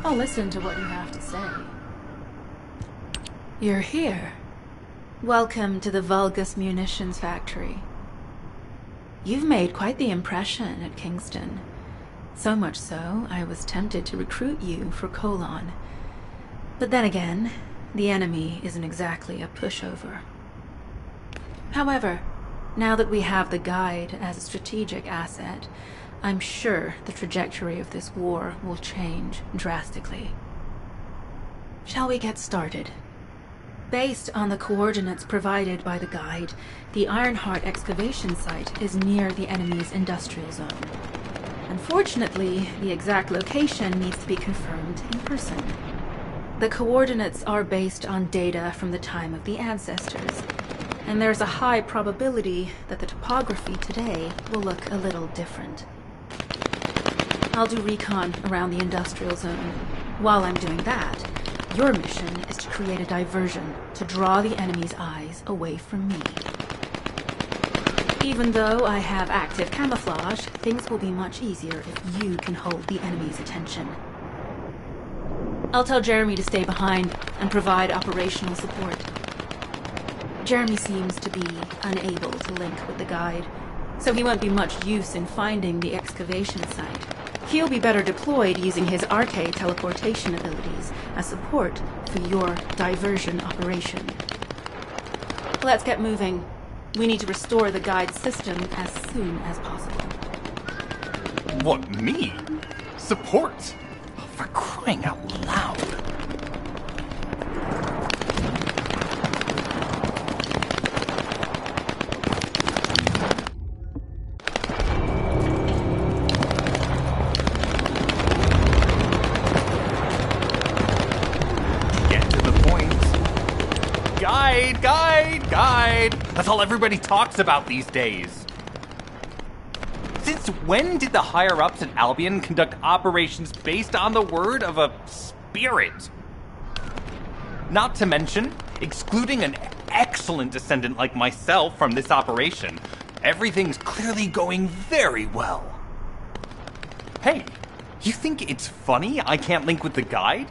I'll listen to what you have to say. You're here. Welcome to the Vulgus Munitions Factory. You've made quite the impression at Kingston. So much so, I was tempted to recruit you for Colon. But then again, the enemy isn't exactly a pushover. However, now that we have the guide as a strategic asset, I'm sure the trajectory of this war will change drastically. Shall we get started? Based on the coordinates provided by the guide, the Ironheart excavation site is near the enemy's industrial zone. Unfortunately, the exact location needs to be confirmed in person. The coordinates are based on data from the time of the ancestors, and there's a high probability that the topography today will look a little different. I'll do recon around the industrial zone. While I'm doing that, your mission is to create a diversion to draw the enemy's eyes away from me. Even though I have active camouflage, things will be much easier if you can hold the enemy's attention. I'll tell Jeremy to stay behind and provide operational support. Jeremy seems to be unable to link with the guide, so he won't be much use in finding the excavation site. He'll be better deployed using his arcade teleportation abilities as support for your diversion operation. Let's get moving. We need to restore the guide system as soon as possible. What, me? Support? For crying out loud. Guide! That's all everybody talks about these days. Since when did the higher-ups at Albion conduct operations based on the word of a spirit? Not to mention, excluding an excellent descendant like myself from this operation, everything's clearly going very well. Hey, you think it's funny I can't link with the guide?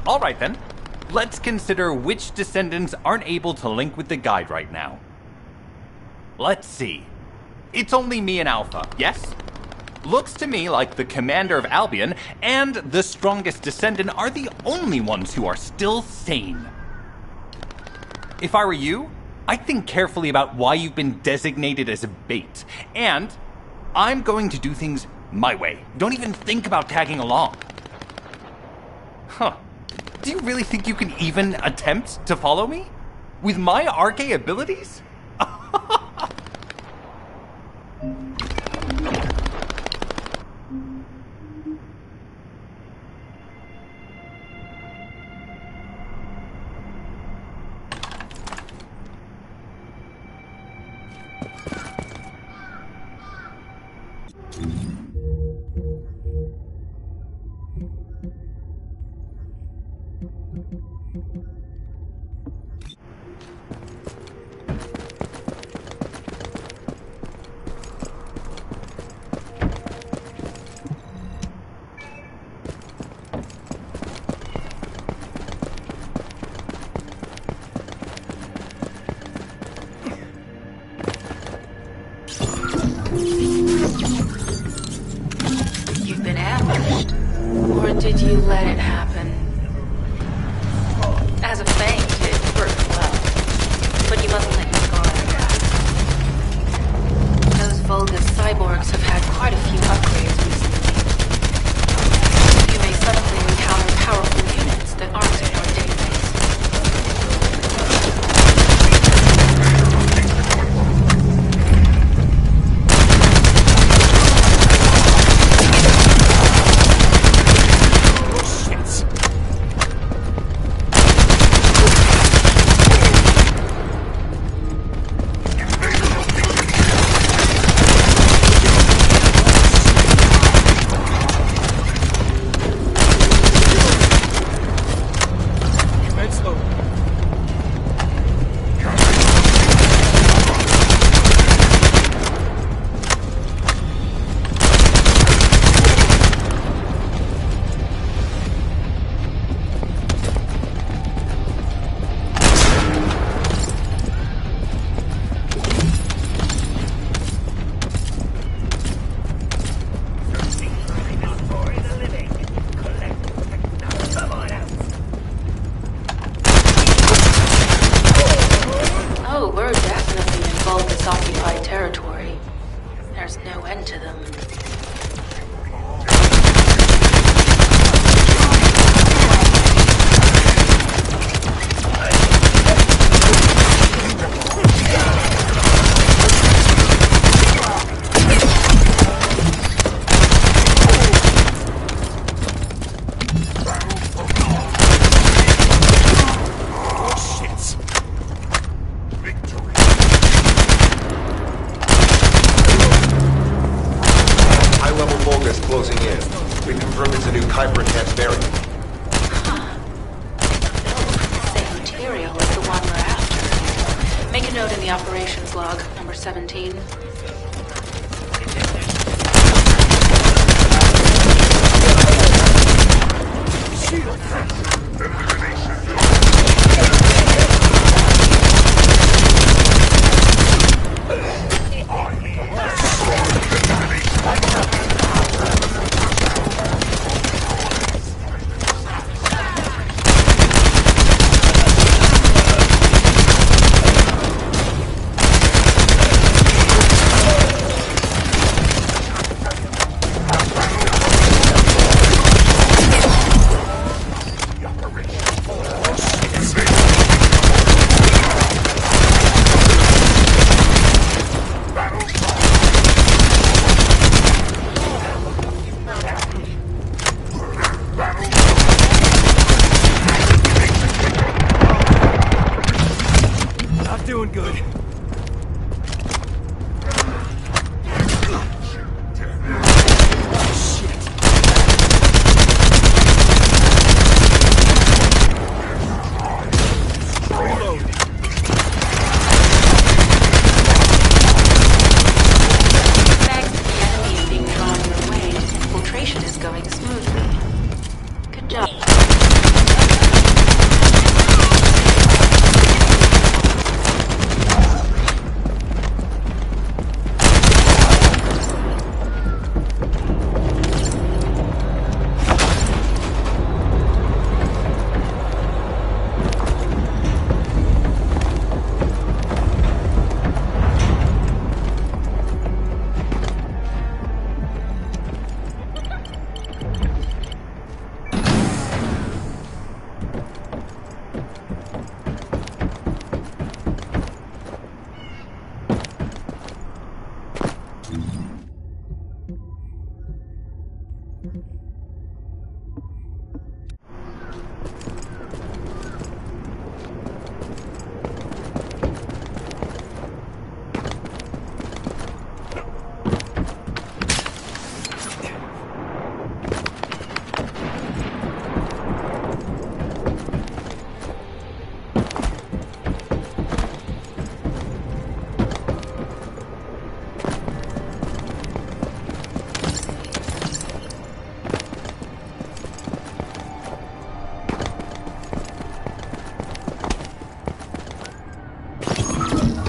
All right then. Let's consider which descendants aren't able to link with the guide right now. Let's see. It's only me and Alpha, yes? Looks to me like the commander of Albion and the strongest descendant are the only ones who are still sane. If I were you, I'd think carefully about why you've been designated as a bait, and I'm going to do things my way. Don't even think about tagging along. Huh. Do you really think you can even attempt to follow me? With my arcade abilities? You've been ambushed, or did you let it happen? As a feint, it worked well, but you mustn't let your guard down. Those Vulgus cyborgs have had quite a few upgrades recently. You may suddenly encounter powerful units that aren't in your database. confirmed it's a new Kuiper-enhanced variant. Same material as the one we're after. Make a note in the operations log, number 17. Doing good.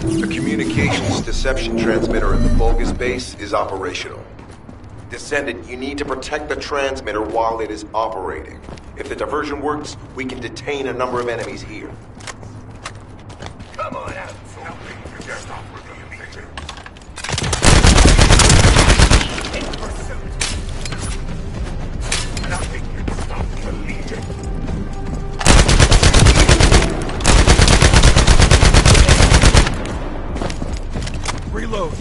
The communications deception transmitter at the Vulgus base is operational. Descendant, you need to protect the transmitter while it is operating. If the diversion works, we can detain a number of enemies here. Come on out, just off with the Legion. In pursuit. Nothing can stop the Legion. Reload.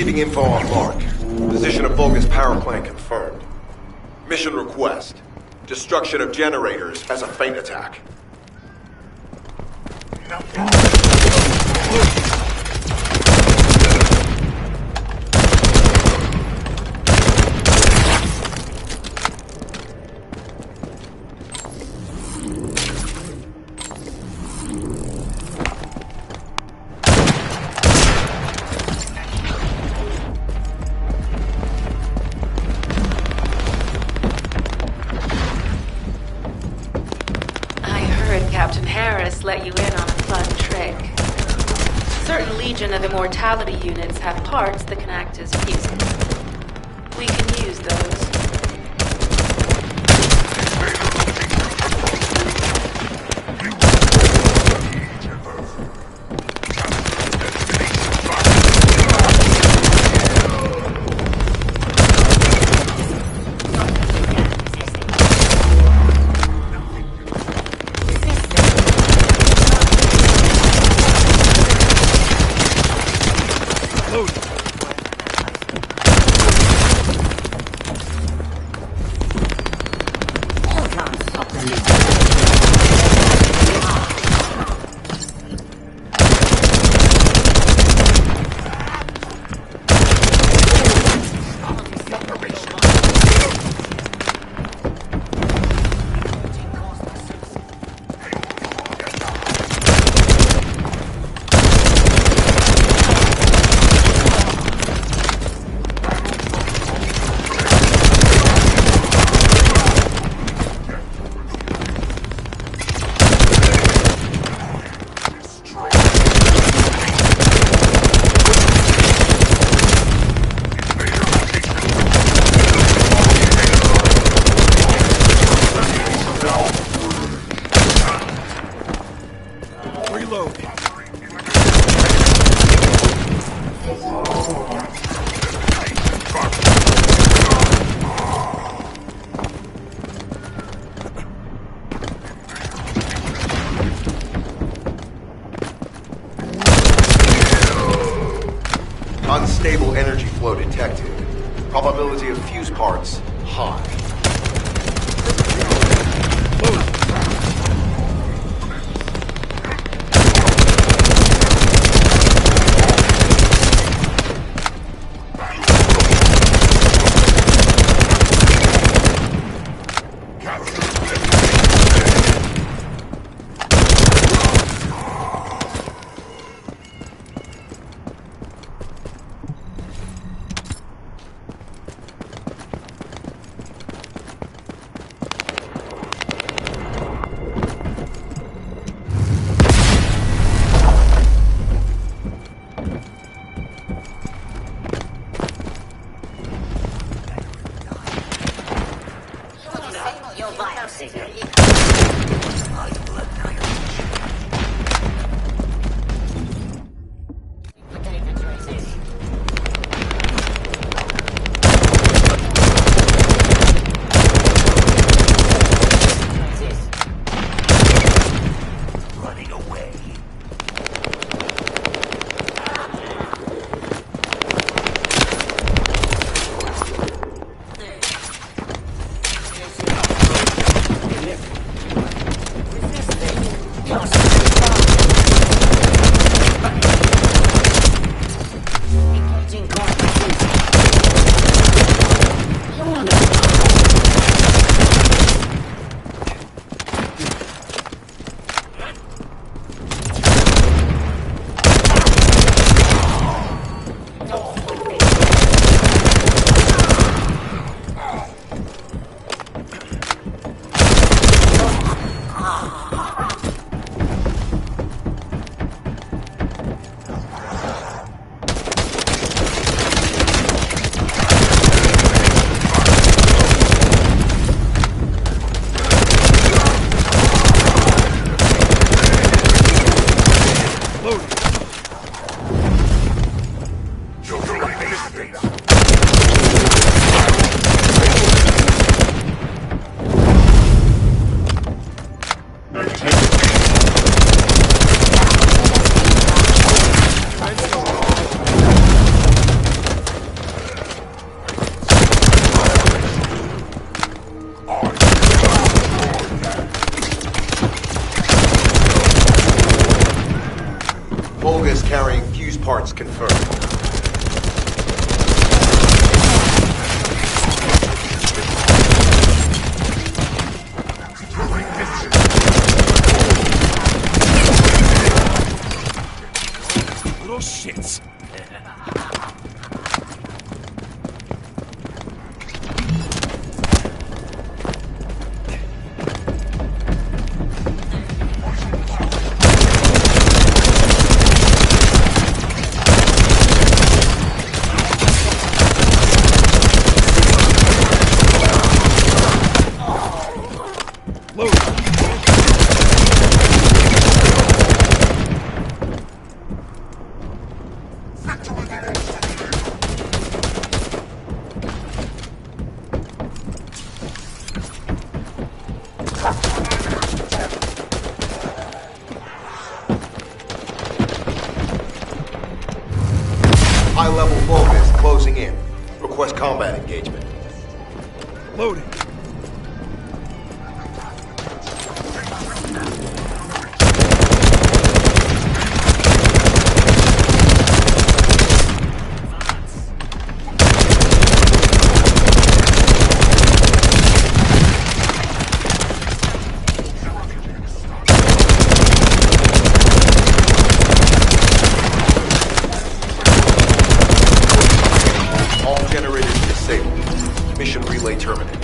Receiving info on mark. Position of Vulgus power plant confirmed. Mission request. Destruction of generators as a feint attack. Captain Harris let you in on a fun trick. Certain Legion of Immortality units have parts that can act as fuses. We can use those. Unstable energy flow detected. Probability of fuse parts, high. Vulgus carrying fuse parts confirmed. Little shits. High-level Vulgus closing in. Request combat engagement. Loading. All generators disabled. Mission relay terminated.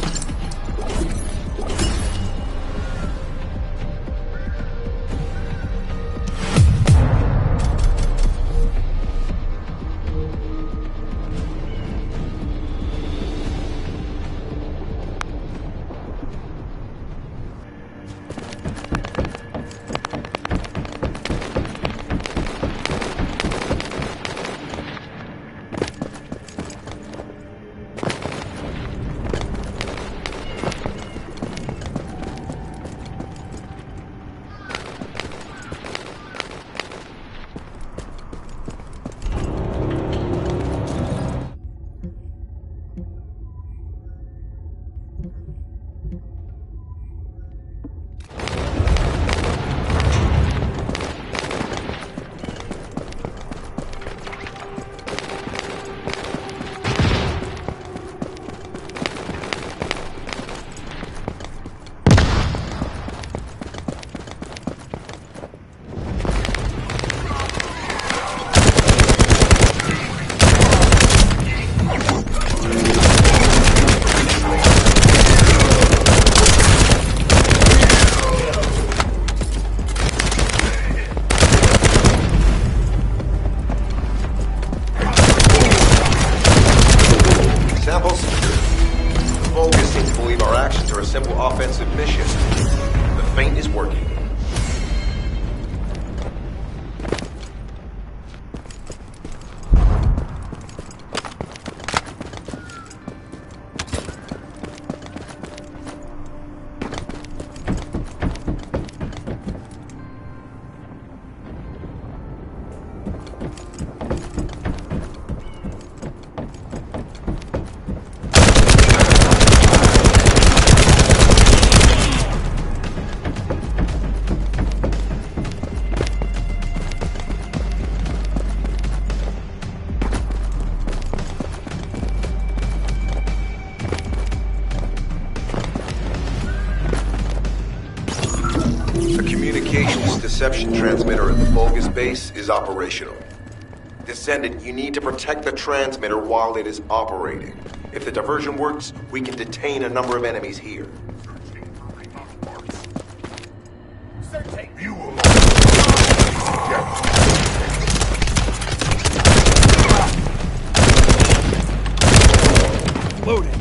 Sample secured. The Vulgus seem to believe our actions are a simple offensive mission. The feint is working. The communications deception transmitter at the Vulgus base is operational. Descendant, you need to protect the transmitter while it is operating. If the diversion works, we can detain a number of enemies here. Loading.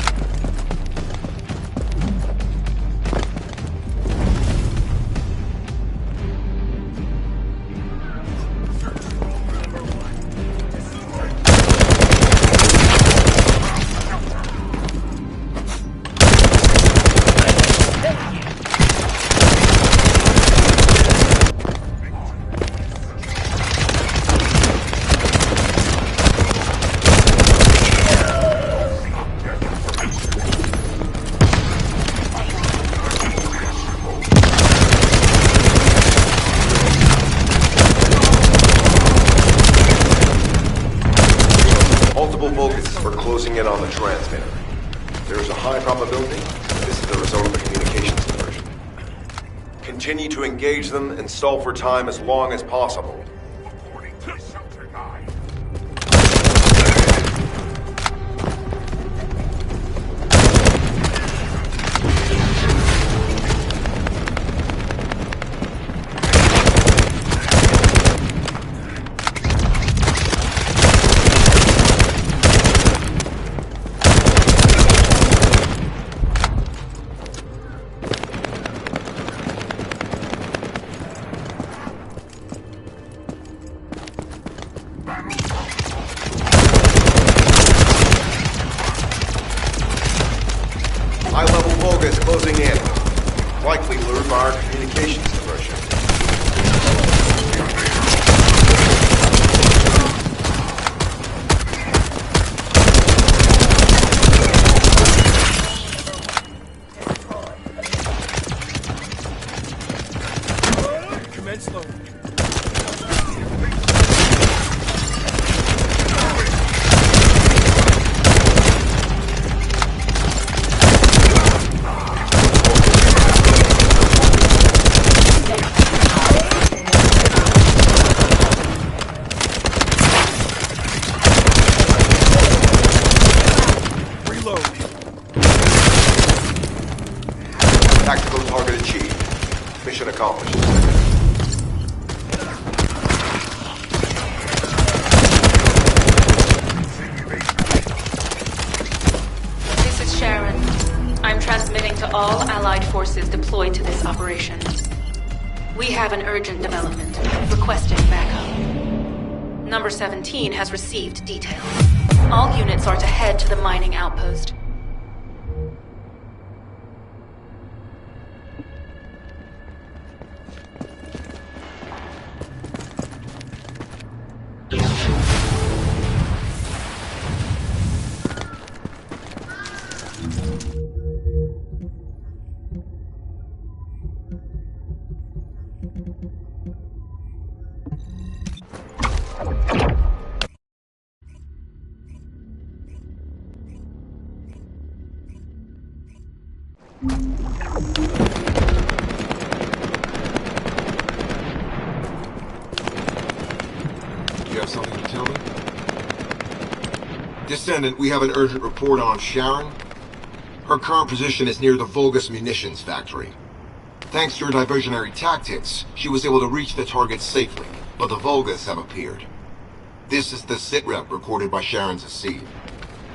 closing in on the transmitter. There is a high probability this is the result of the communications diversion. Continue to engage them and stall for time as long as possible. According to the shelter guide. High-level Volga is closing in. Likely lured by our communications diversion. Commence loading. Tactical target achieved. Mission accomplished. This is Sharon. I'm transmitting to all Allied forces deployed to this operation. We have an urgent development, requesting backup. Number 17 has received details. All units are to head to the mining outpost. Do you have something to tell me? Descendant, we have an urgent report on Sharon. Her current position is near the Vulgus munitions factory. Thanks to her diversionary tactics, she was able to reach the target safely, but the Vulgus have appeared. This is the sitrep recorded by Sharon's AC.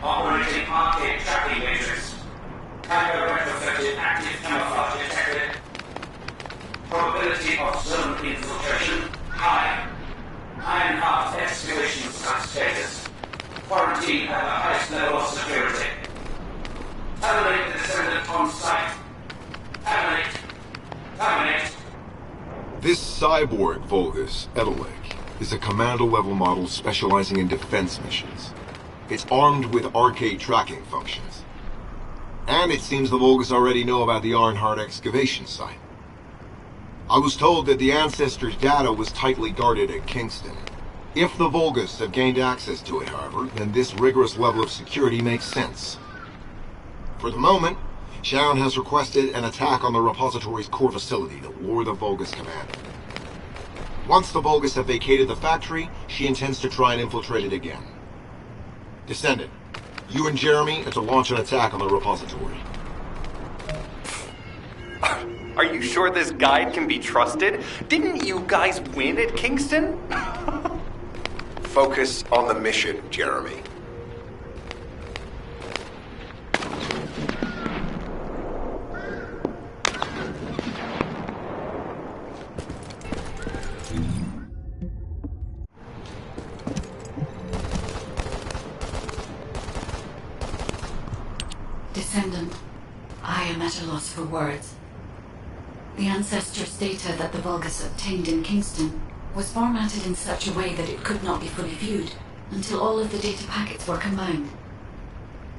Operating arcade tracking matrix. Typo retrofitted active camouflage detected. Probability of zone infiltration high. Iron-heart excavation site status. Quarantine at the highest level of security. Terminate the descendant on site. Terminate. This cyborg Vulgus, Edelek, is a commando-level model specializing in defense missions. It's armed with arcade tracking functions. And it seems the Vulgus already know about the Ironheart excavation site. I was told that the Ancestors' data was tightly guarded at Kingston. If the Vulgus have gained access to it, however, then this rigorous level of security makes sense. For the moment, Sharon has requested an attack on the repository's core facility to lure the Vulgus commander. Once the Vulgus have vacated the factory, she intends to try and infiltrate it again. Descendant, you and Jeremy are to launch an attack on the repository. Are you sure this guide can be trusted? Didn't you guys win at Kingston? Focus on the mission, Jeremy. Descendant, I am at a loss for words. The Ancestors' data that the Vulgus obtained in Kingston was formatted in such a way that it could not be fully viewed until all of the data packets were combined.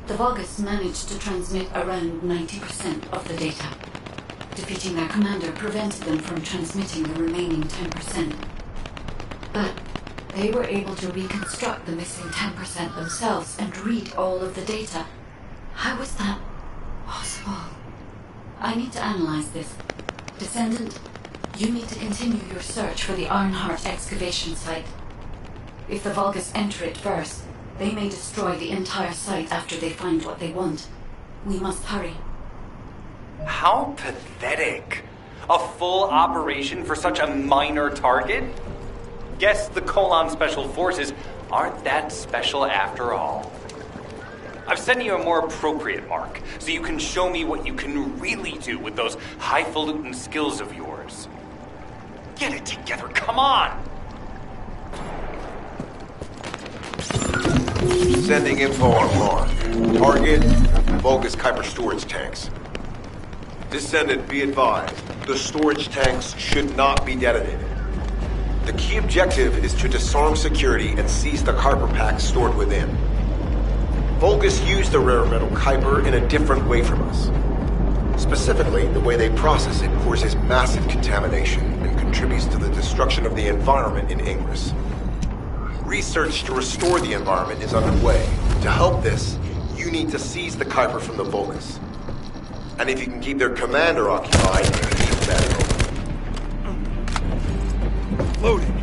The Vulgus managed to transmit around 90% of the data. Defeating their commander prevented them from transmitting the remaining 10%. But They were able to reconstruct the missing 10% themselves and read all of the data. How was that possible? I need to analyze this. Descendant, you need to continue your search for the Ironheart excavation site. If the Vulgus enter it first, they may destroy the entire site after they find what they want. We must hurry. How pathetic. A full operation for such a minor target? Guess the Colon Special Forces aren't that special after all. I've sent you a more appropriate mark, so you can show me what you can really do with those highfalutin skills of yours. Get it together, come on! Sending info on mark. Target, Vulgus Kuiper storage tanks. Descendant, be advised, the storage tanks should not be detonated. The key objective is to disarm security and seize the Kuiper packs stored within. Vulgus use the rare metal Kuiper in a different way from us. Specifically, the way they process it causes massive contamination and contributes to the destruction of the environment in Ingress. Research to restore the environment is underway. To help this, you need to seize the Kuiper from the Vulgus. And if you can keep their commander occupied, even better. Loading.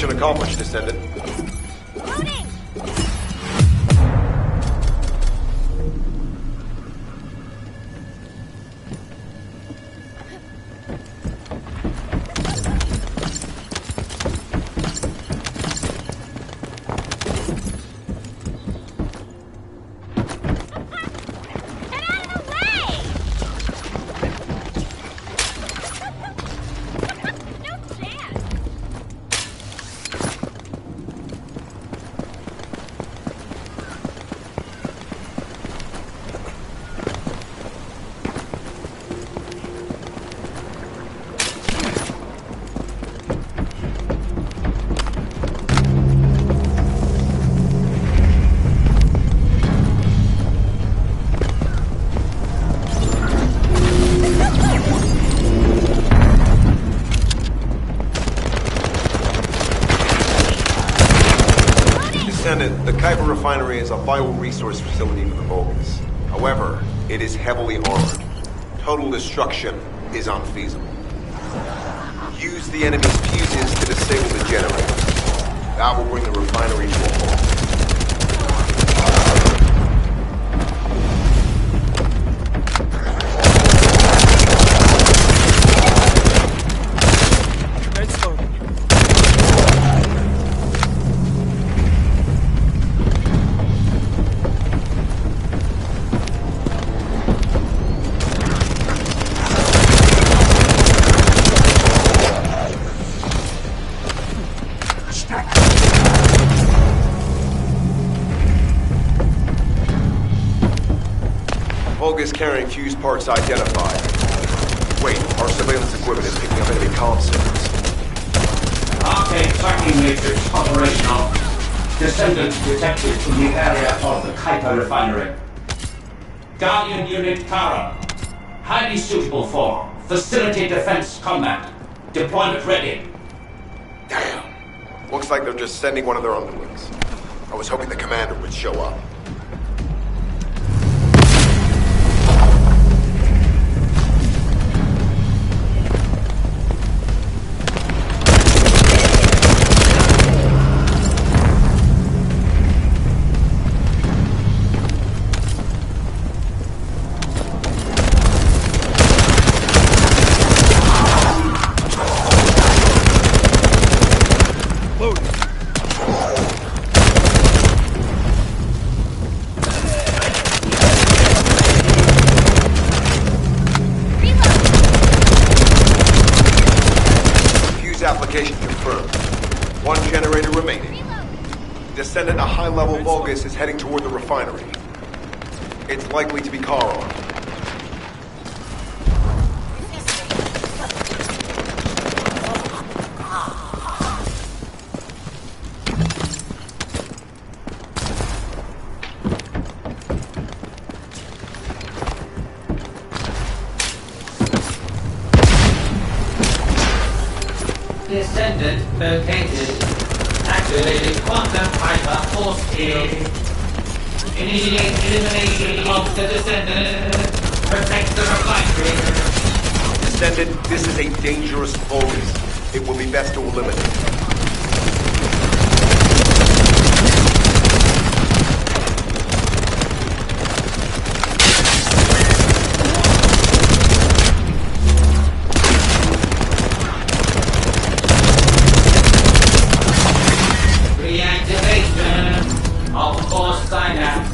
Mission accomplished, Descendant. Loading! Get out of the way! No chance! Descendant, the Kuiper refinery is a vital resource facility for the Vulgus. However, it is heavily armored. Total destruction is unfeasible. Use the enemy's fuses to disable the generator. That will bring the refinery to a halt. Commence loading. Vulgus carrying fuse parts identified. Wait, our surveillance equipment is picking up enemy comm signals. Arcade tracking matrix operational. Descendant detected in the area of the Kuiper refinery. Guardian Unit Kara. Highly suitable for Facility Defense Combat. Deployment ready. Damn. Looks like they're just sending one of their underlings. I was hoping the commander would show up. Loading. Fuse application confirmed. One generator remaining. Descendant, a high-level Vulgus is heading toward the refinery. It's likely to be Charon. Descendant located. Activating quantum hyper force field. Initiate elimination of the descendant. Protect the refinery. Descendant, this is a dangerous Vulgus. It will be best to eliminate. Reactivation of force synapse.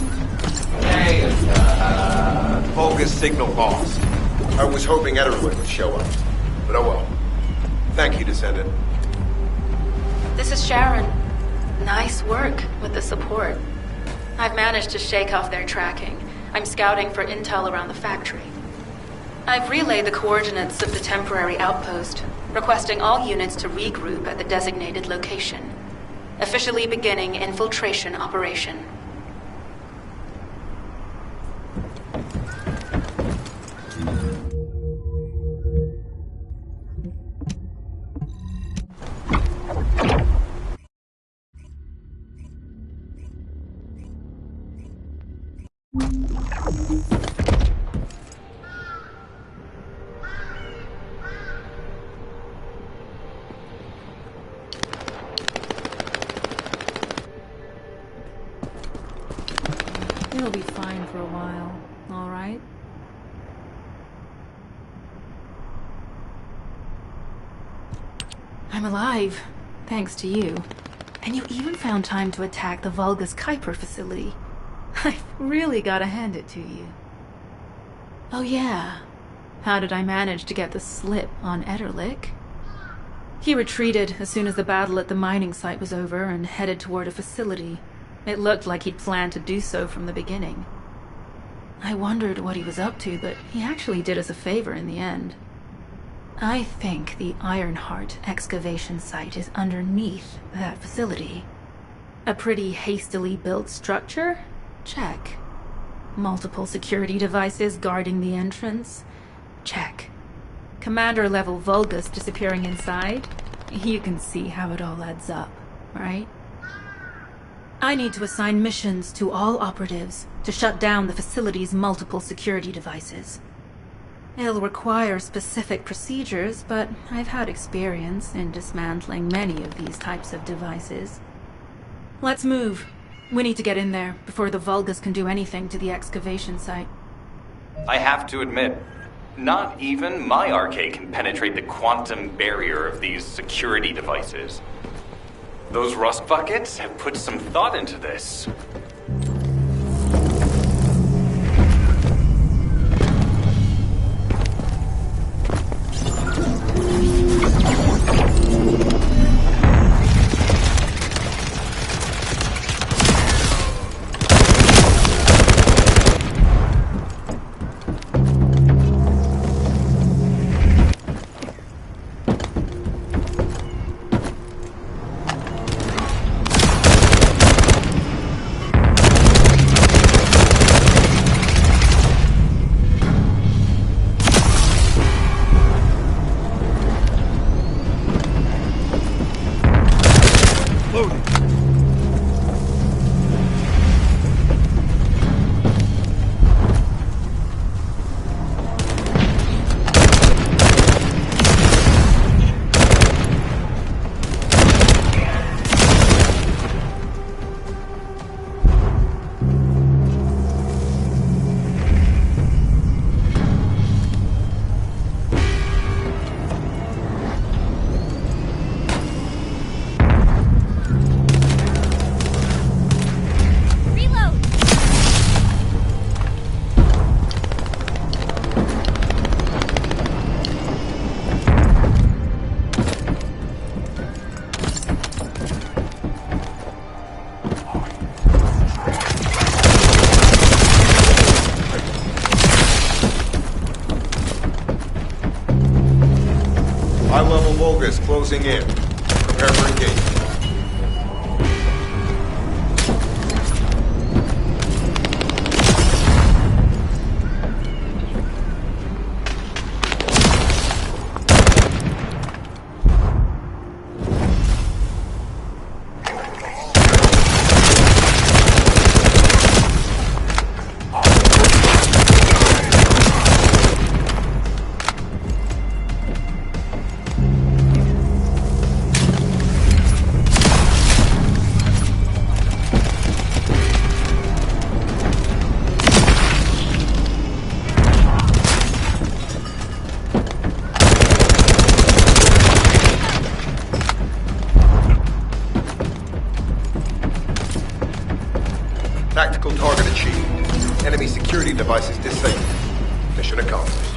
Vulgus signal lost. I was hoping Ederwood would show up. But oh well. Thank you, Descendant. This is Sharon. Nice work with the support. I've managed to shake off their tracking. I'm scouting for intel around the factory. I've relayed the coordinates of the temporary outpost, requesting all units to regroup at the designated location. Officially beginning infiltration operation. It'll be fine for a while, all right? I'm alive, thanks to you. And you even found time to attack the Vulgus Kuiper facility. I've really gotta hand it to you. Oh yeah, how did I manage to get the slip on Ederlich? He retreated as soon as the battle at the mining site was over and headed toward a facility. It looked like he'd planned to do so from the beginning. I wondered what he was up to, but he actually did us a favor in the end. I think the Ironheart excavation site is underneath that facility. A pretty hastily built structure? Check. Multiple security devices guarding the entrance? Check. Commander-level Vulgus disappearing inside? You can see how it all adds up, right? I need to assign missions to all operatives to shut down the facility's multiple security devices. It'll require specific procedures, but I've had experience in dismantling many of these types of devices. Let's move. We need to get in there before the Vulgus can do anything to the excavation site. I have to admit, not even my arcade can penetrate the quantum barrier of these security devices. Those rust buckets have put some thought into this. High-level Vulgus closing in. Prepare for engagement. Tactical target achieved. Enemy security devices disabled. Mission accomplished.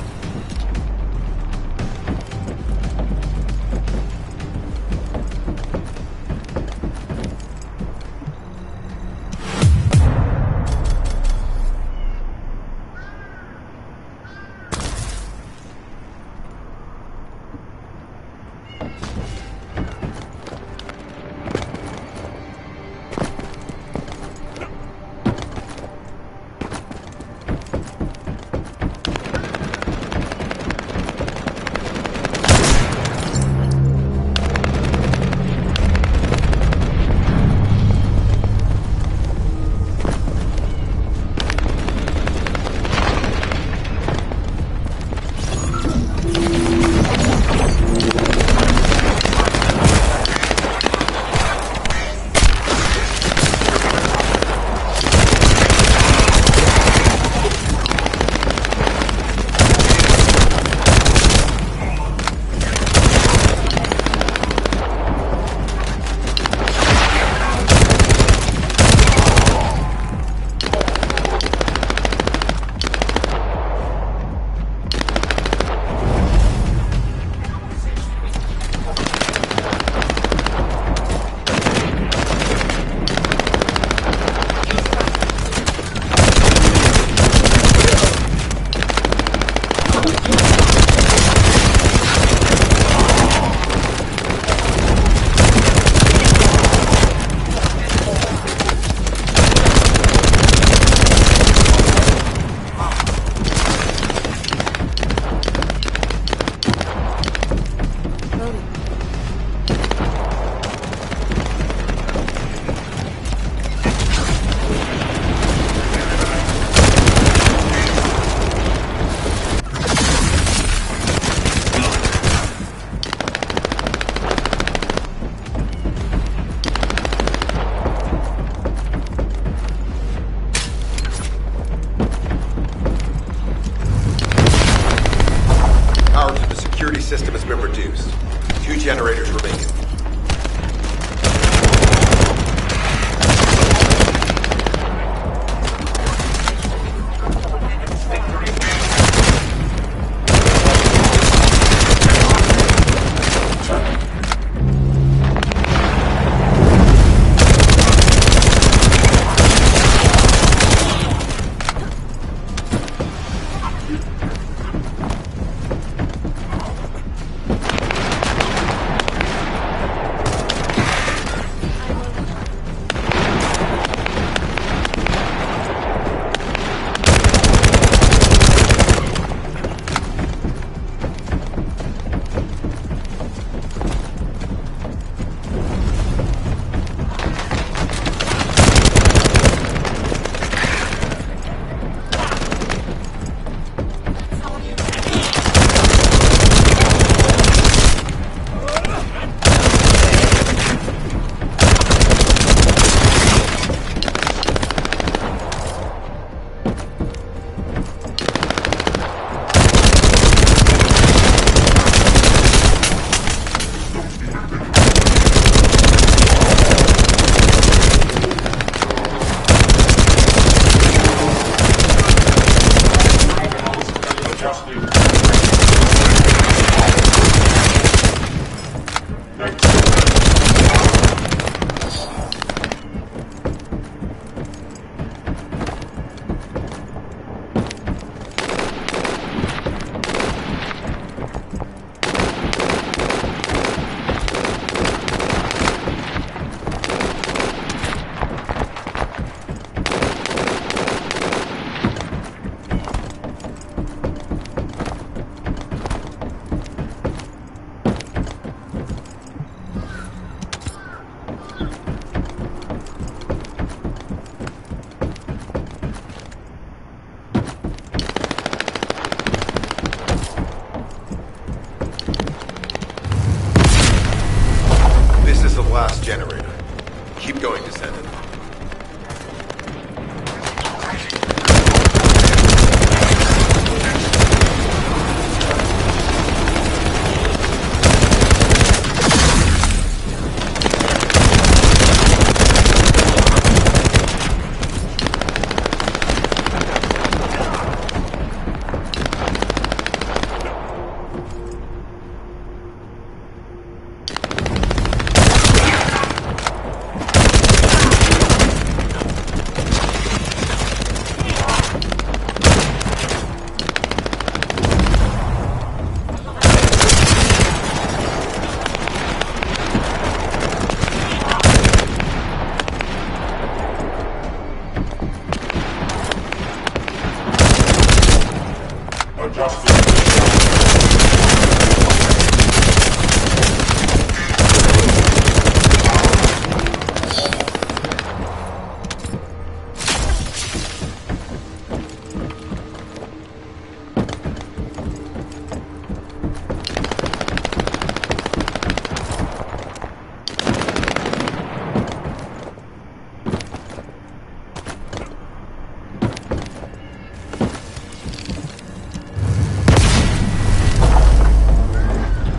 going, Descendant?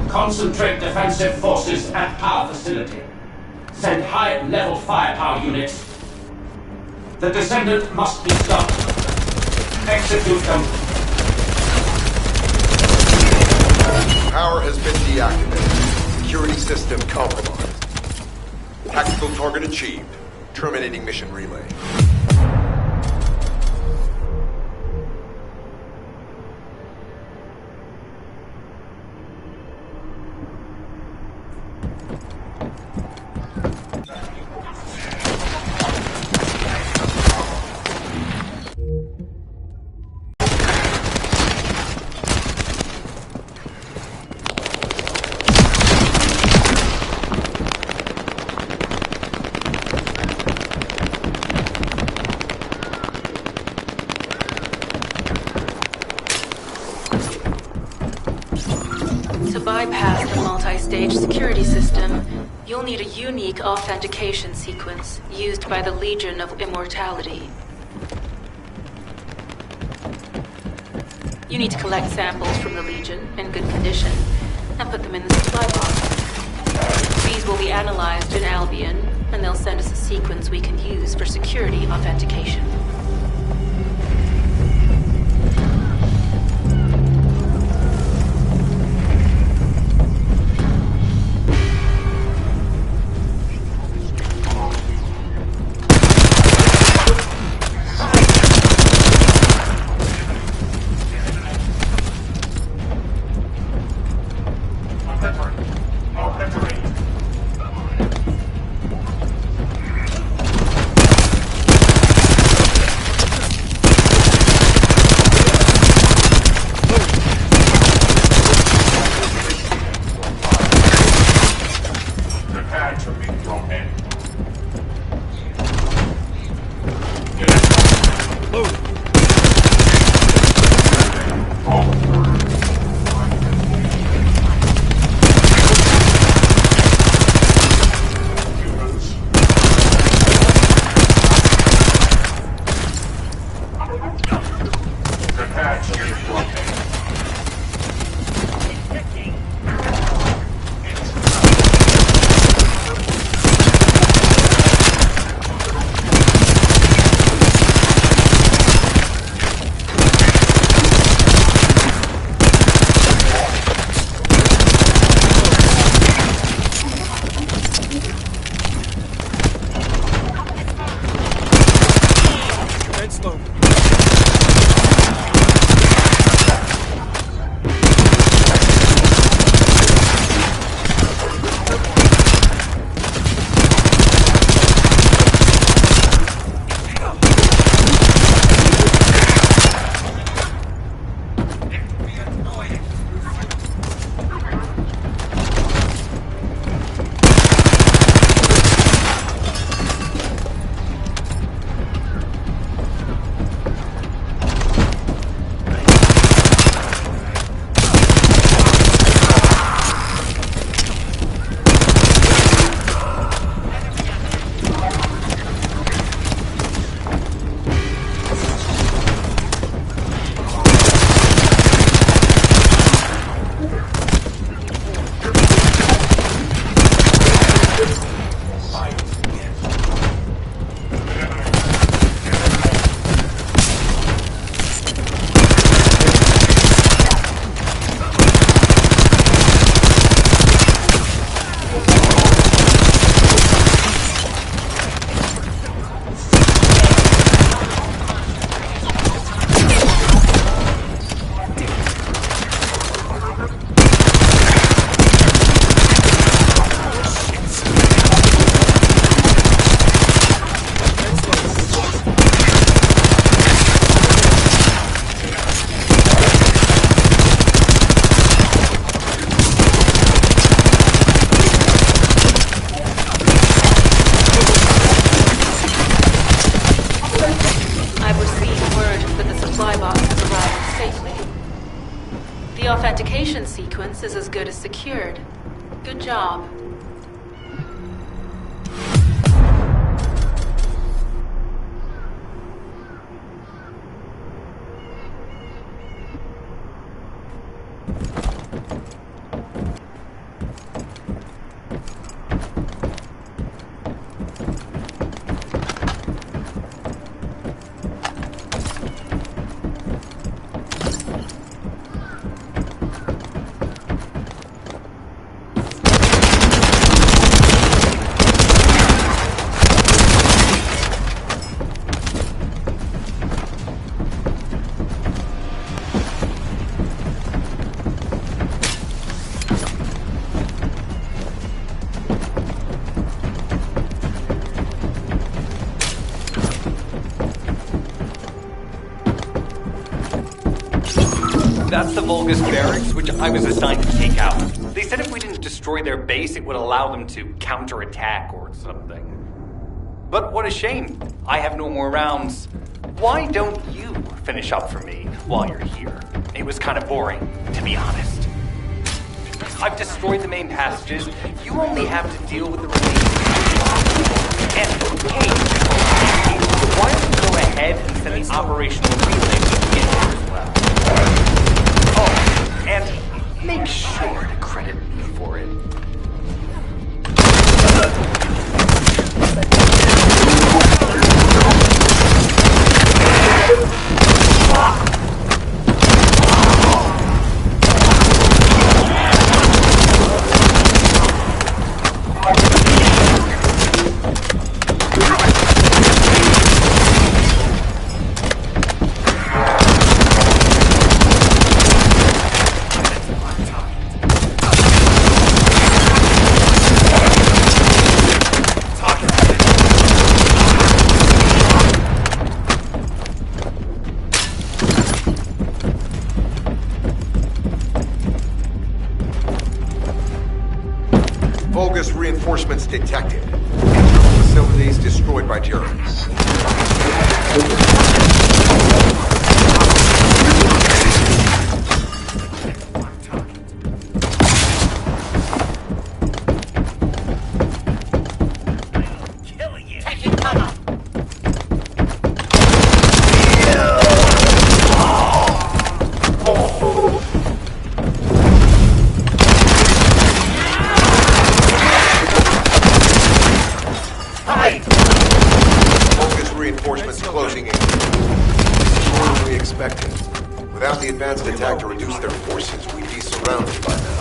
Concentrate defensive forces at our facility. Send high-level firepower units. The descendant must be stopped. Execute them. Power has been deactivated. Security system compromised. Tactical target achieved. Terminating mission relay. To bypass the multi-stage security system, you'll need a unique authentication sequence used by the Legion of Immortality. You need to collect samples from the Legion in good condition and put them in the supply box. These will be analyzed in Albion, and they'll send us a sequence we can use for security authentication. authentication sequence is as good as secured. Good job. That's the Vulgus barracks, which I was assigned to take out. They said if we didn't destroy their base, it would allow them to counterattack or something. But what a shame. I have no more rounds. Why don't you finish up for me while you're here? It was kind of boring, to be honest. I've destroyed the main passages. You only have to deal with the remaining. And, hey, why don't you go ahead and send the operational relay to get here as well? Oh, and make sure to credit me for it. Vulgus reinforcements detected. Internal facilities destroyed by Germans. Reinforcements closing in. This is more than we expected. Without the advanced attack to reduce their forces, we'd be surrounded by now.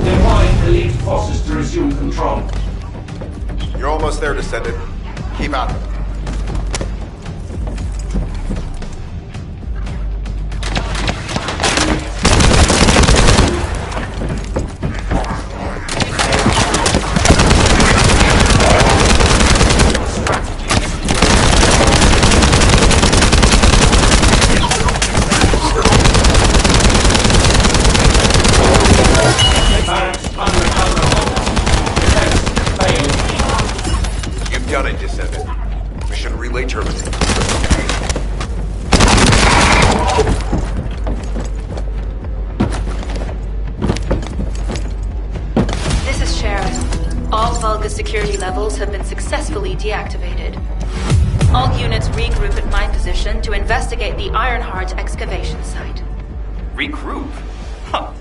Deploying elite forces to resume control. You're almost there, Descendant. Keep at them. Barracks under cover. Defense failed. You've done it, Descendant. Mission relay terminated. This is Sharon. All Vulgus security levels have been successfully deactivated. All units regroup at my position to investigate the Ironheart excavation site. Regroup? Huh.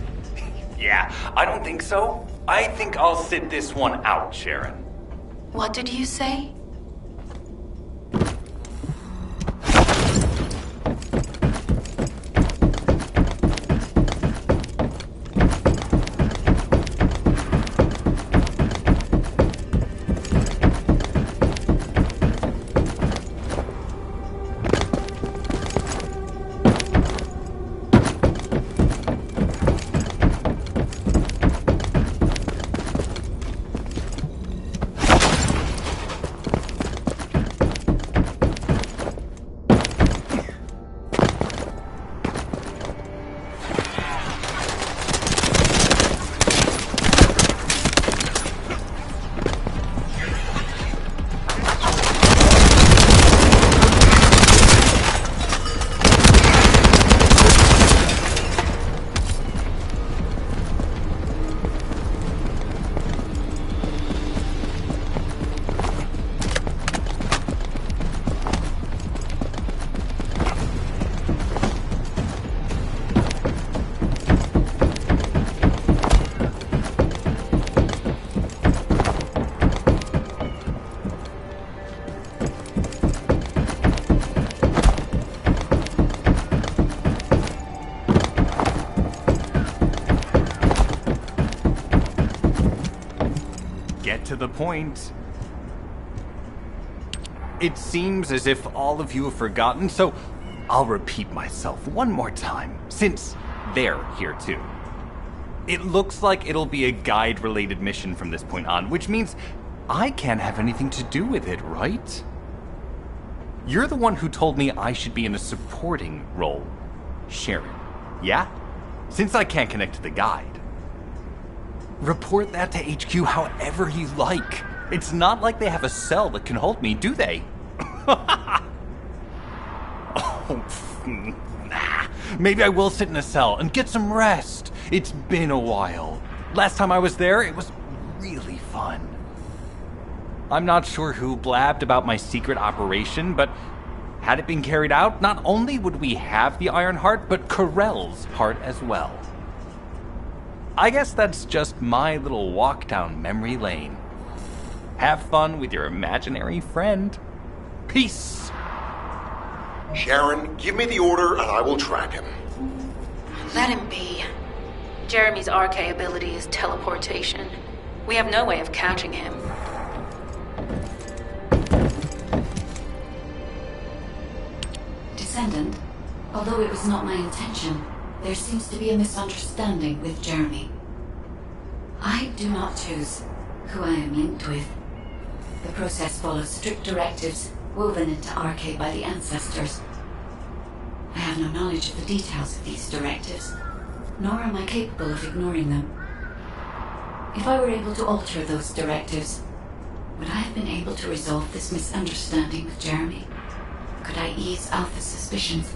Yeah, I don't think so. I think I'll sit this one out, Sharon. What did you say? To the point. It seems as if all of you have forgotten, so I'll repeat myself one more time, since they're here too. It looks like it'll be a guide-related mission from this point on, which means I can't have anything to do with it, right? You're the one who told me I should be in a supporting role, Sharon. Yeah? Since I can't connect to the guide. Report that to HQ however you like. It's not like they have a cell that can hold me, do they? Nah. Maybe I will sit in a cell and get some rest. It's been a while. Last time I was there, it was really fun. I'm not sure who blabbed about my secret operation, but had it been carried out, not only would we have the Iron Heart, but Corell's heart as well. I guess that's just my little walk down memory lane. Have fun with your imaginary friend. Peace. Sharon, give me the order and I will track him. Let him be. Jeremy's RK ability is teleportation. We have no way of catching him. Descendant, although it was not my intention, there seems to be a misunderstanding with Jeremy. I do not choose who I am linked with. The process follows strict directives woven into RK by the ancestors. I have no knowledge of the details of these directives, nor am I capable of ignoring them. If I were able to alter those directives, would I have been able to resolve this misunderstanding with Jeremy? Could I ease Alpha's suspicions?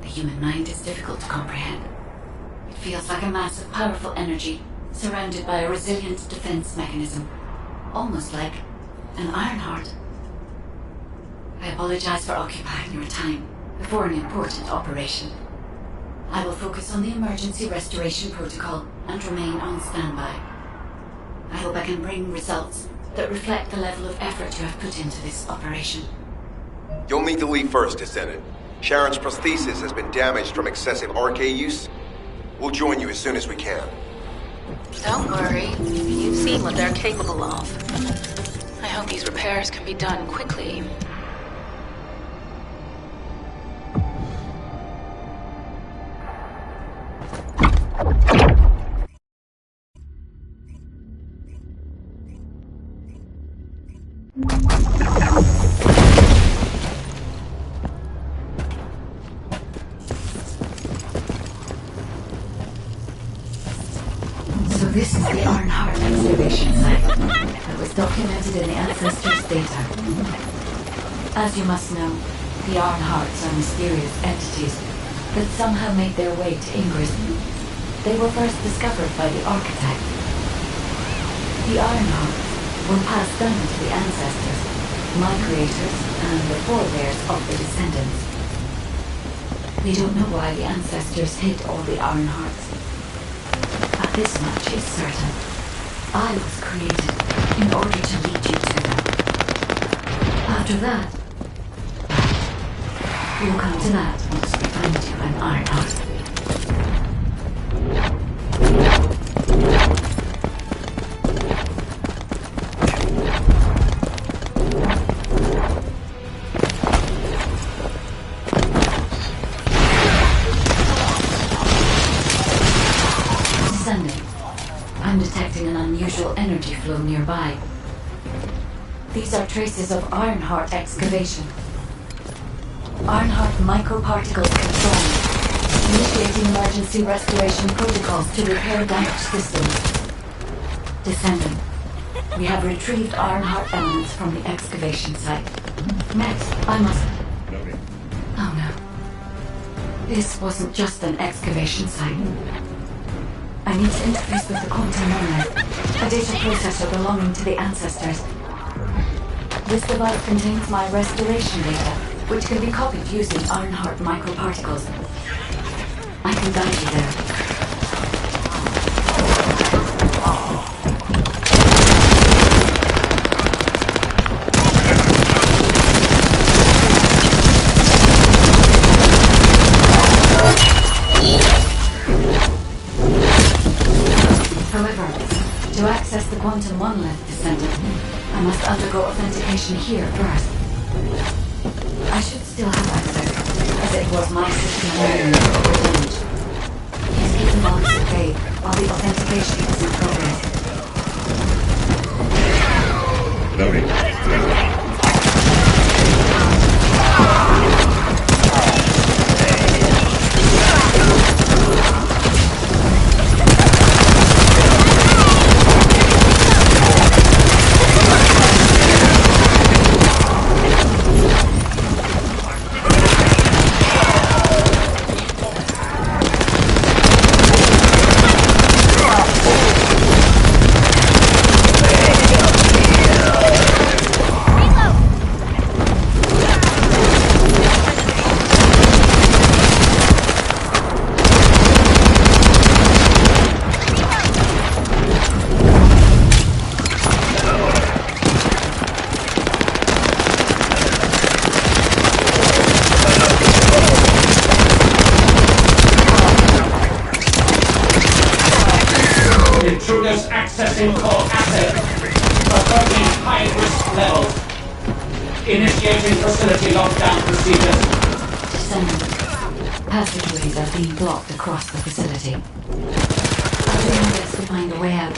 The human mind is difficult to comprehend. It feels like a mass of powerful energy surrounded by a resilient defense mechanism, almost like an Ironheart. I apologize for occupying your time before an important operation. I will focus on the emergency restoration protocol and remain on standby. I hope I can bring results that reflect the level of effort you have put into this operation. You'll need to leave first, Descendant. Sharon's prosthesis has been damaged from excessive RK use. We'll join you as soon as we can. Don't worry. You've seen what they're capable of. I hope these repairs can be done quickly. So this is the Ironheart excavation site that was documented in the Ancestors' data. As you must know, the Ironhearts are mysterious entities that somehow made their way to Ingress. They were first discovered by the Architect. The Ironhearts were passed down to the Ancestors, my creators, and the forebears of the descendants. We don't know why the Ancestors hid all the Ironhearts. But this much is certain. I was created in order to lead you to them. After that, we'll come to that once we find you an Ironheart. I'm detecting an unusual energy flow nearby. These are traces of Ironheart excavation. Ironheart microparticles confirmed. Initiating emergency restoration protocols to repair damaged systems. Descendant, we have retrieved Ironheart elements from the excavation site. Next, I must... Oh no. This wasn't just an excavation site. I need to interface with the quantum monolith, a data processor belonging to the Ancestors. This device contains my restoration data, which can be copied using Ironheart microparticles. I can guide you there. To access the quantum monolith, Descendant, I must undergo authentication here first. I should still have access, as it was my system memory that were damaged. Please keep the monolith at bay while the authentication is in progress. Loading. Intruders accessing core asset. Approaching high-risk level. Initiating facility lockdown procedures. Descendant, passageways are being blocked across the facility. I'll do my best to find a way out,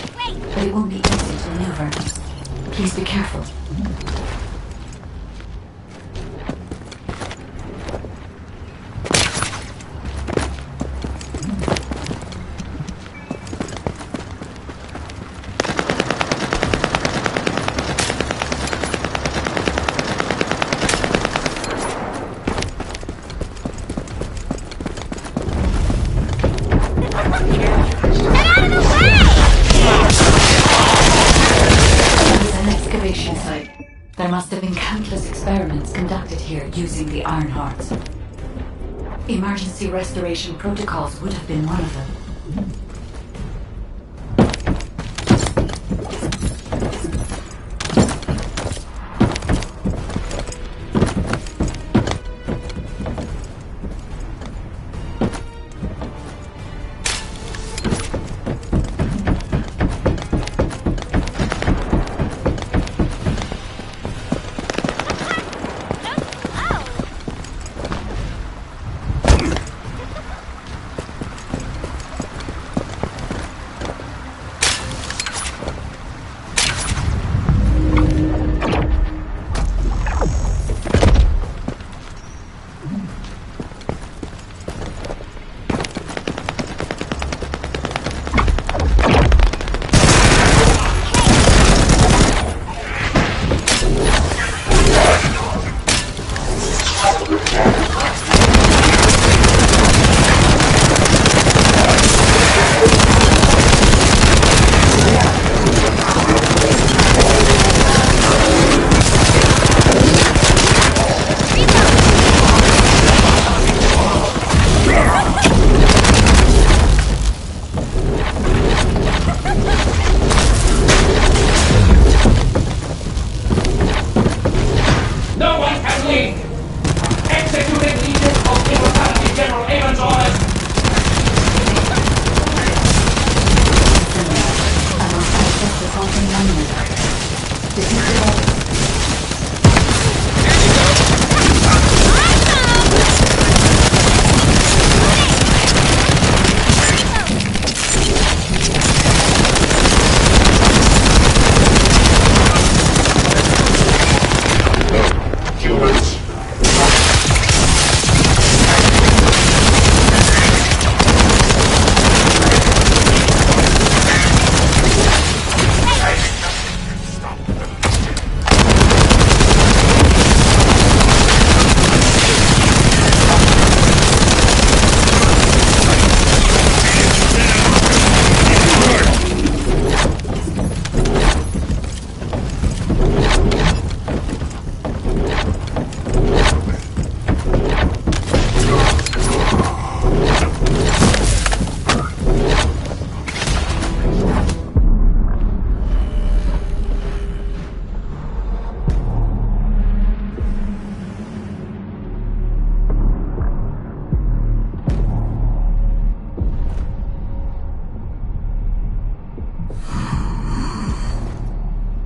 but it won't be easy to maneuver. Please be careful. Site. There must have been countless experiments conducted here using the Iron Hearts. Emergency restoration protocols would have been one of them.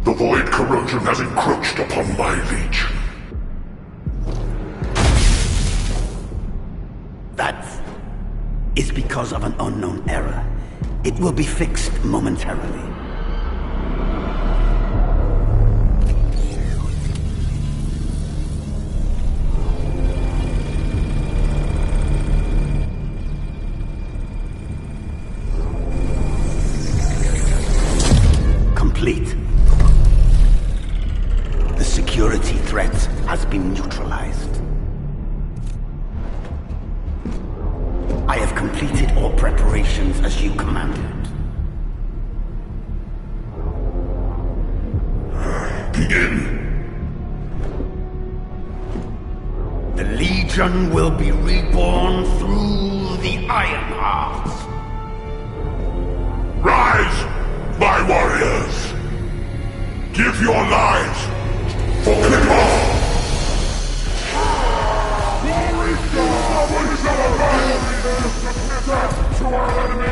The void corrosion has encroached upon my legion. That is because of an unknown error. It will be fixed momentarily. Complete. The security threat has been neutralized. I have completed all preparations as you commanded. Begin. The Legion will be reborn through the Iron Heart. Rise, my warriors! Give your lives for Clipper! Glory to our enemy!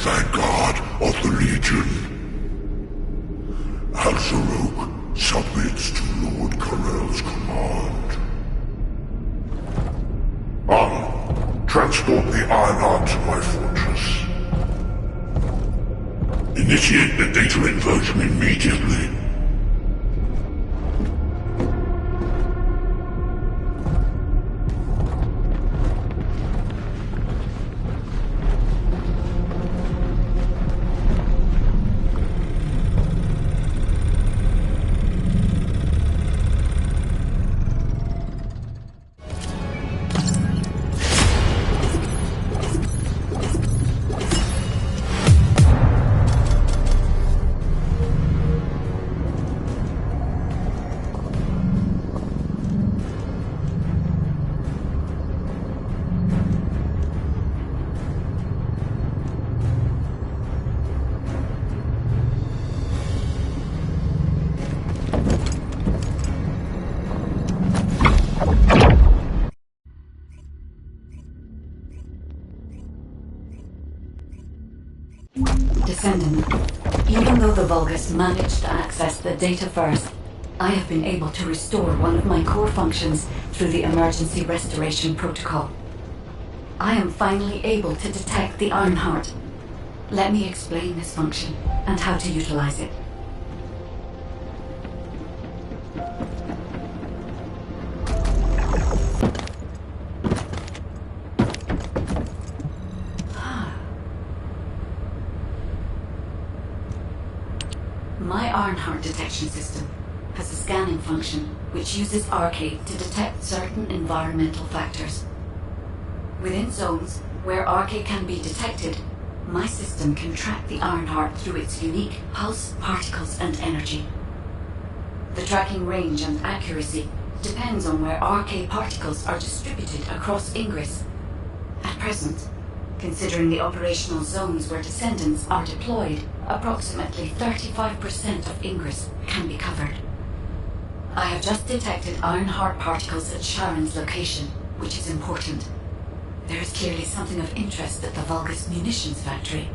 vanguard of the Legion. Al-Zarok submits to Lord Karel's command. Transport the Ironheart to my fortress. Initiate the data inversion immediately. Descendant, even though the Vulgus managed to access the data first, I have been able to restore one of my core functions through the emergency restoration protocol. I am finally able to detect the Ironheart. Let me explain this function and how to utilize it. My Ironheart detection system has a scanning function which uses Arcade to detect certain environmental factors. Within zones where Arcade can be detected, my system can track the Ironheart through its unique pulse, particles, and energy. The tracking range and accuracy depends on where Arcade particles are distributed across Ingress. At present, considering the operational zones where descendants are deployed, approximately 35% of Ingress can be covered. I have just detected Ironheart particles at Sharon's location, which is important. There is clearly something of interest at the Vulgus munitions factory.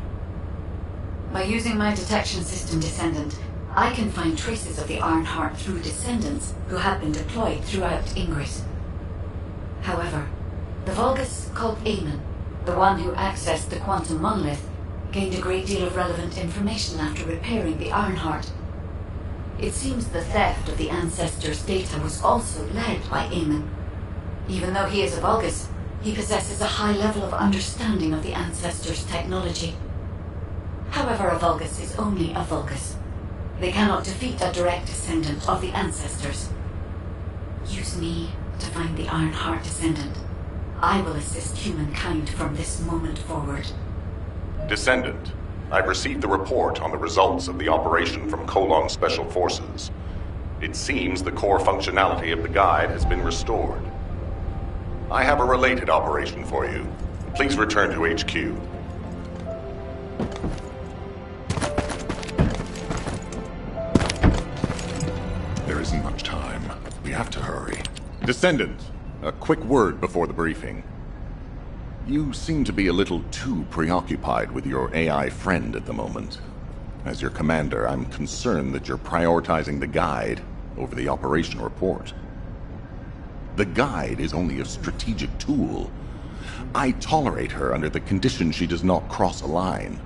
By using my detection system Descendant, I can find traces of the Ironheart through descendants who have been deployed throughout Ingress. However, the Vulgus called Eamon, the one who accessed the quantum monolith, gained a great deal of relevant information after repairing the Ironheart. It seems the theft of the Ancestors' data was also led by Eamon. Even though he is a Vulgus, he possesses a high level of understanding of the Ancestors' technology. However, a Vulgus is only a Vulgus. They cannot defeat a direct descendant of the Ancestors. Use me to find the Ironheart descendant. I will assist humankind from this moment forward. Descendant, I've received the report on the results of the operation from Colon Special Forces. It seems the core functionality of the guide has been restored. I have a related operation for you. Please return to HQ. There isn't much time. We have to hurry. Descendant, a quick word before the briefing. You seem to be a little too preoccupied with your AI friend at the moment. As your commander, I'm concerned that you're prioritizing the guide over the operation report. The guide is only a strategic tool. I tolerate her under the condition she does not cross a line,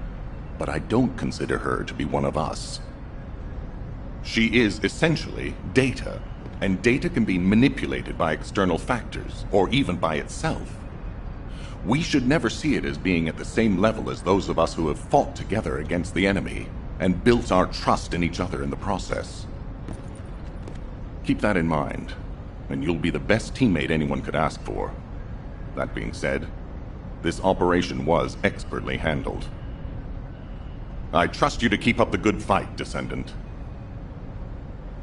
but I don't consider her to be one of us. She is essentially data, and data can be manipulated by external factors, or even by itself. We should never see it as being at the same level as those of us who have fought together against the enemy and built our trust in each other in the process. Keep that in mind, and you'll be the best teammate anyone could ask for. That being said, this operation was expertly handled. I trust you to keep up the good fight, Descendant.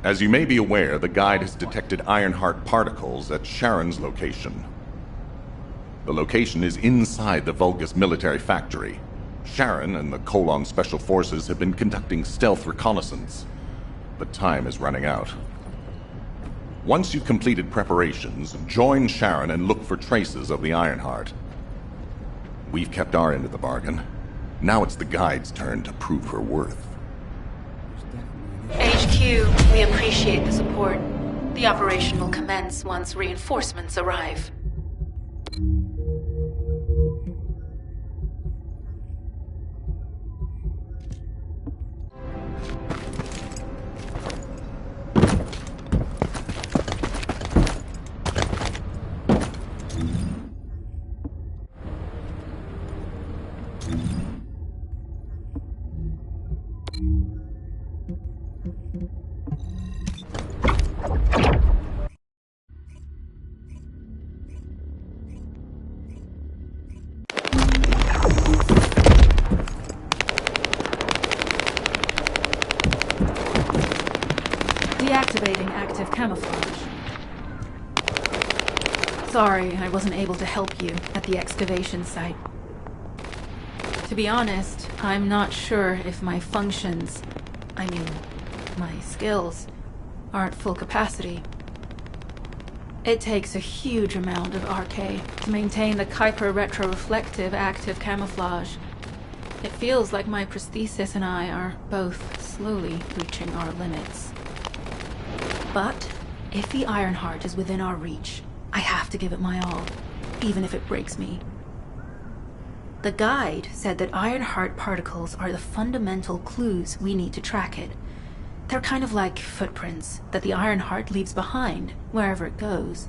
As you may be aware, the guide has detected Ironheart particles at Sharon's location. The location is inside the Vulgus military factory. Sharon and the Colon Special Forces have been conducting stealth reconnaissance, but time is running out. Once you've completed preparations, join Sharon and look for traces of the Ironheart. We've kept our end of the bargain. Now it's the guide's turn to prove her worth. HQ, we appreciate the support. The operation will commence once reinforcements arrive. Deactivating active camouflage. Sorry, I wasn't able to help you at the excavation site. To be honest, I'm not sure if my functions, my skills, are at full capacity. It takes a huge amount of RK to maintain the Kuiper retroreflective active camouflage. It feels like my prosthesis and I are both slowly reaching our limits. But if the Ironheart is within our reach, I have to give it my all, even if it breaks me. The guide said that Ironheart particles are the fundamental clues we need to track it. They're kind of like footprints that the Ironheart leaves behind wherever it goes.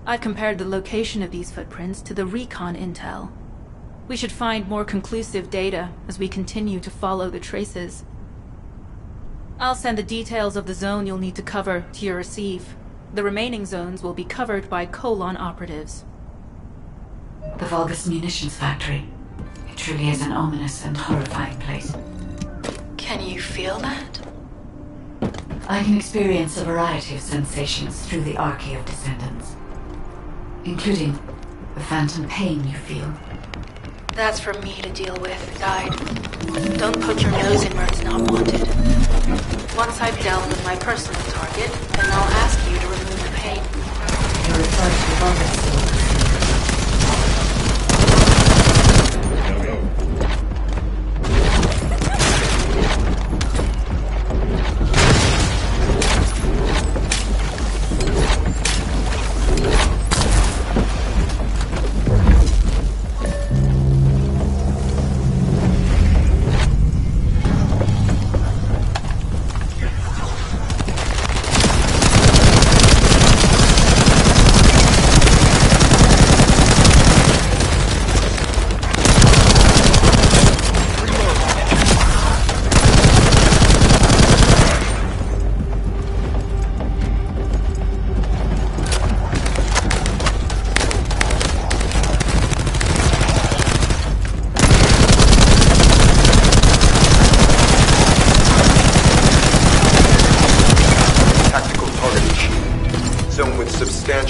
I've compared the location of these footprints to the recon intel. We should find more conclusive data as we continue to follow the traces. I'll send the details of the zone you'll need to cover to your receive. The remaining zones will be covered by Colon operatives. The Vulgus munitions factory. It truly is an ominous and horrifying place. Can you feel that? I can experience a variety of sensations through the archy of descendants, including the phantom pain you feel. That's for me to deal with, Guide. Don't put your nose in where it's not wanted. Once I've dealt with my personal target, then I'll ask you to remove the pain. You refer to the Vulgus.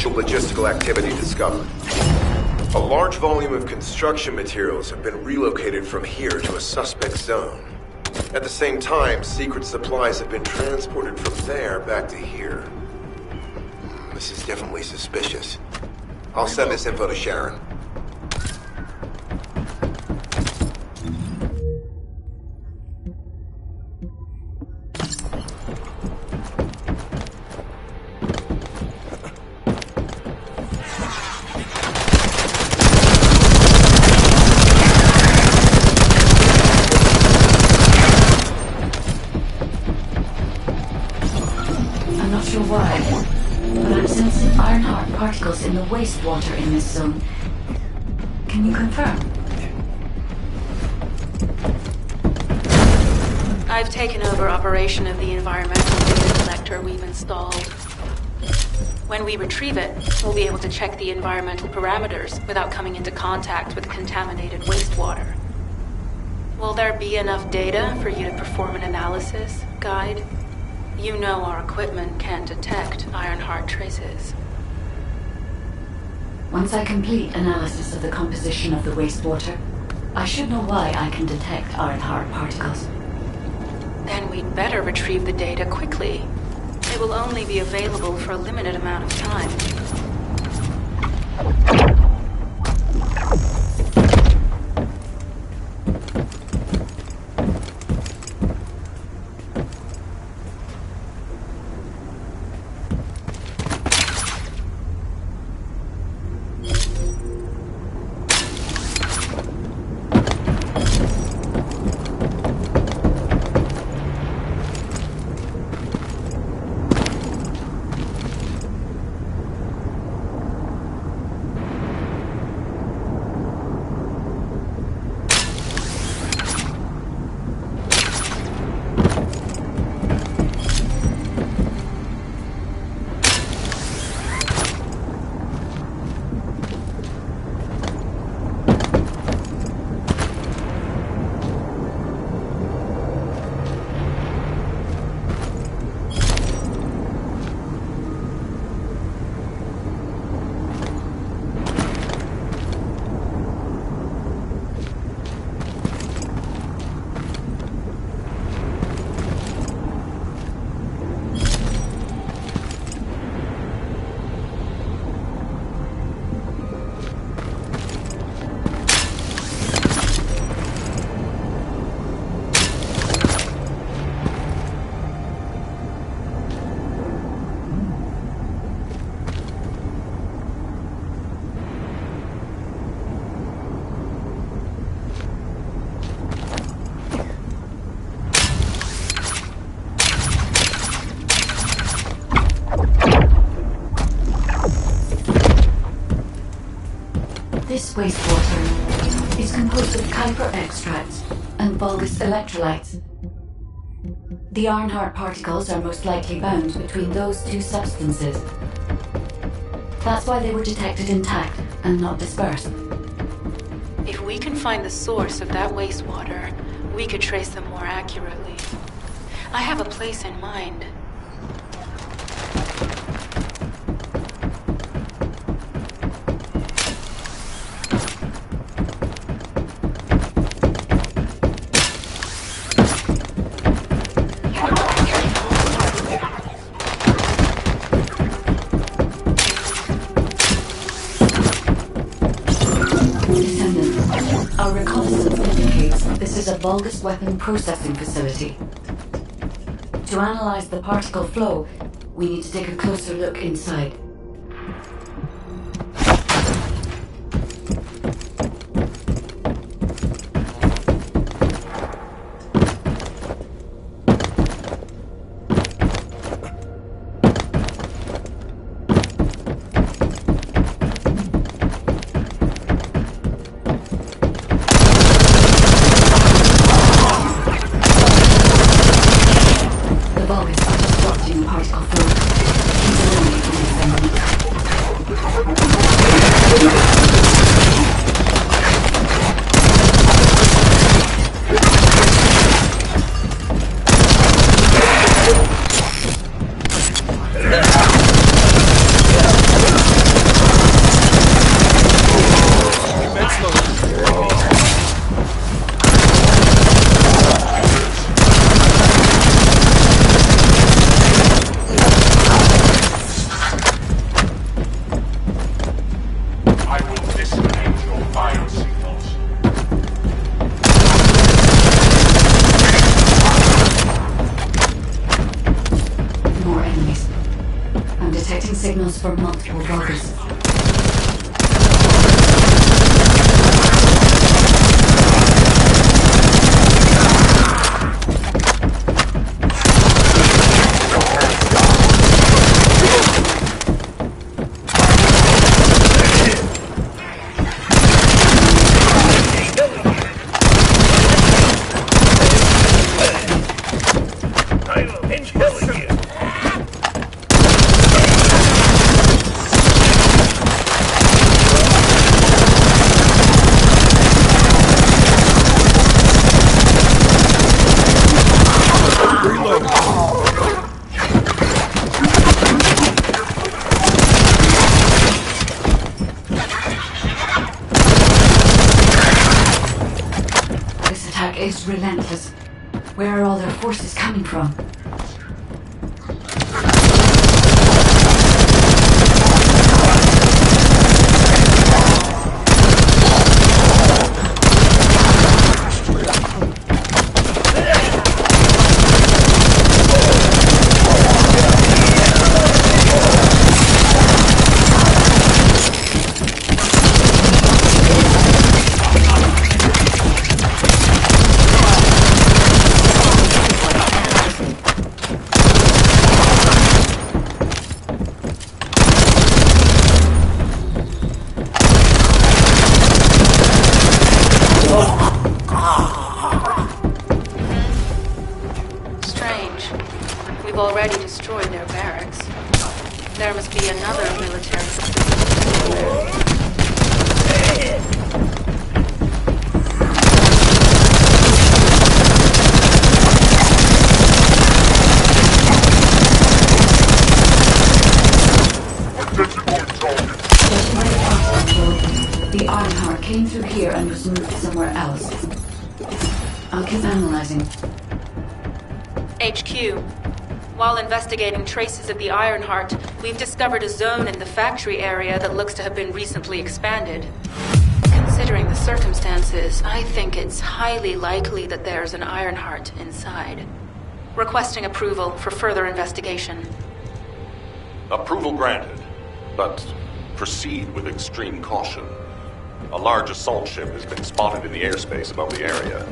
Logistical activity discovered. A large volume of construction materials have been relocated from here to a suspect zone. At the same time, secret supplies have been transported from there back to here. This is definitely suspicious. I'll send this info to Sharon. Particles in the wastewater in this zone. Can you confirm? I've taken over operation of the environmental data collector we've installed. When we retrieve it, we'll be able to check the environmental parameters without coming into contact with contaminated wastewater. Will there be enough data for you to perform an analysis, Guide? You know our equipment can detect Ironheart traces. Once I complete analysis of the composition of the wastewater, I should know why I can detect Ironheart particles. Then we'd better retrieve the data quickly. It will only be available for a limited amount of time. This wastewater is composed of Kuiper extracts and Vulgus electrolytes. The Ironheart particles are most likely bound between those two substances. That's why they were detected intact and not dispersed. If we can find the source of that wastewater, we could trace them more accurately. I have a place in mind. Our reconnaissance indicates this is a Vulgus weapon processing facility. To analyze the particle flow, we need to take a closer look inside. Signals from multiple Vulgus. Is relentless. Where are all their forces coming from? We've already destroyed their barracks. There must be another military facility somewhere. The Ironheart came through here and was moved somewhere else. I'll keep analyzing. HQ. While investigating traces of the Ironheart, we've discovered a zone in the factory area that looks to have been recently expanded. Considering the circumstances, I think it's highly likely that there's an Ironheart inside. Requesting approval for further investigation. Approval granted, but proceed with extreme caution. A large assault ship has been spotted in the airspace above the area.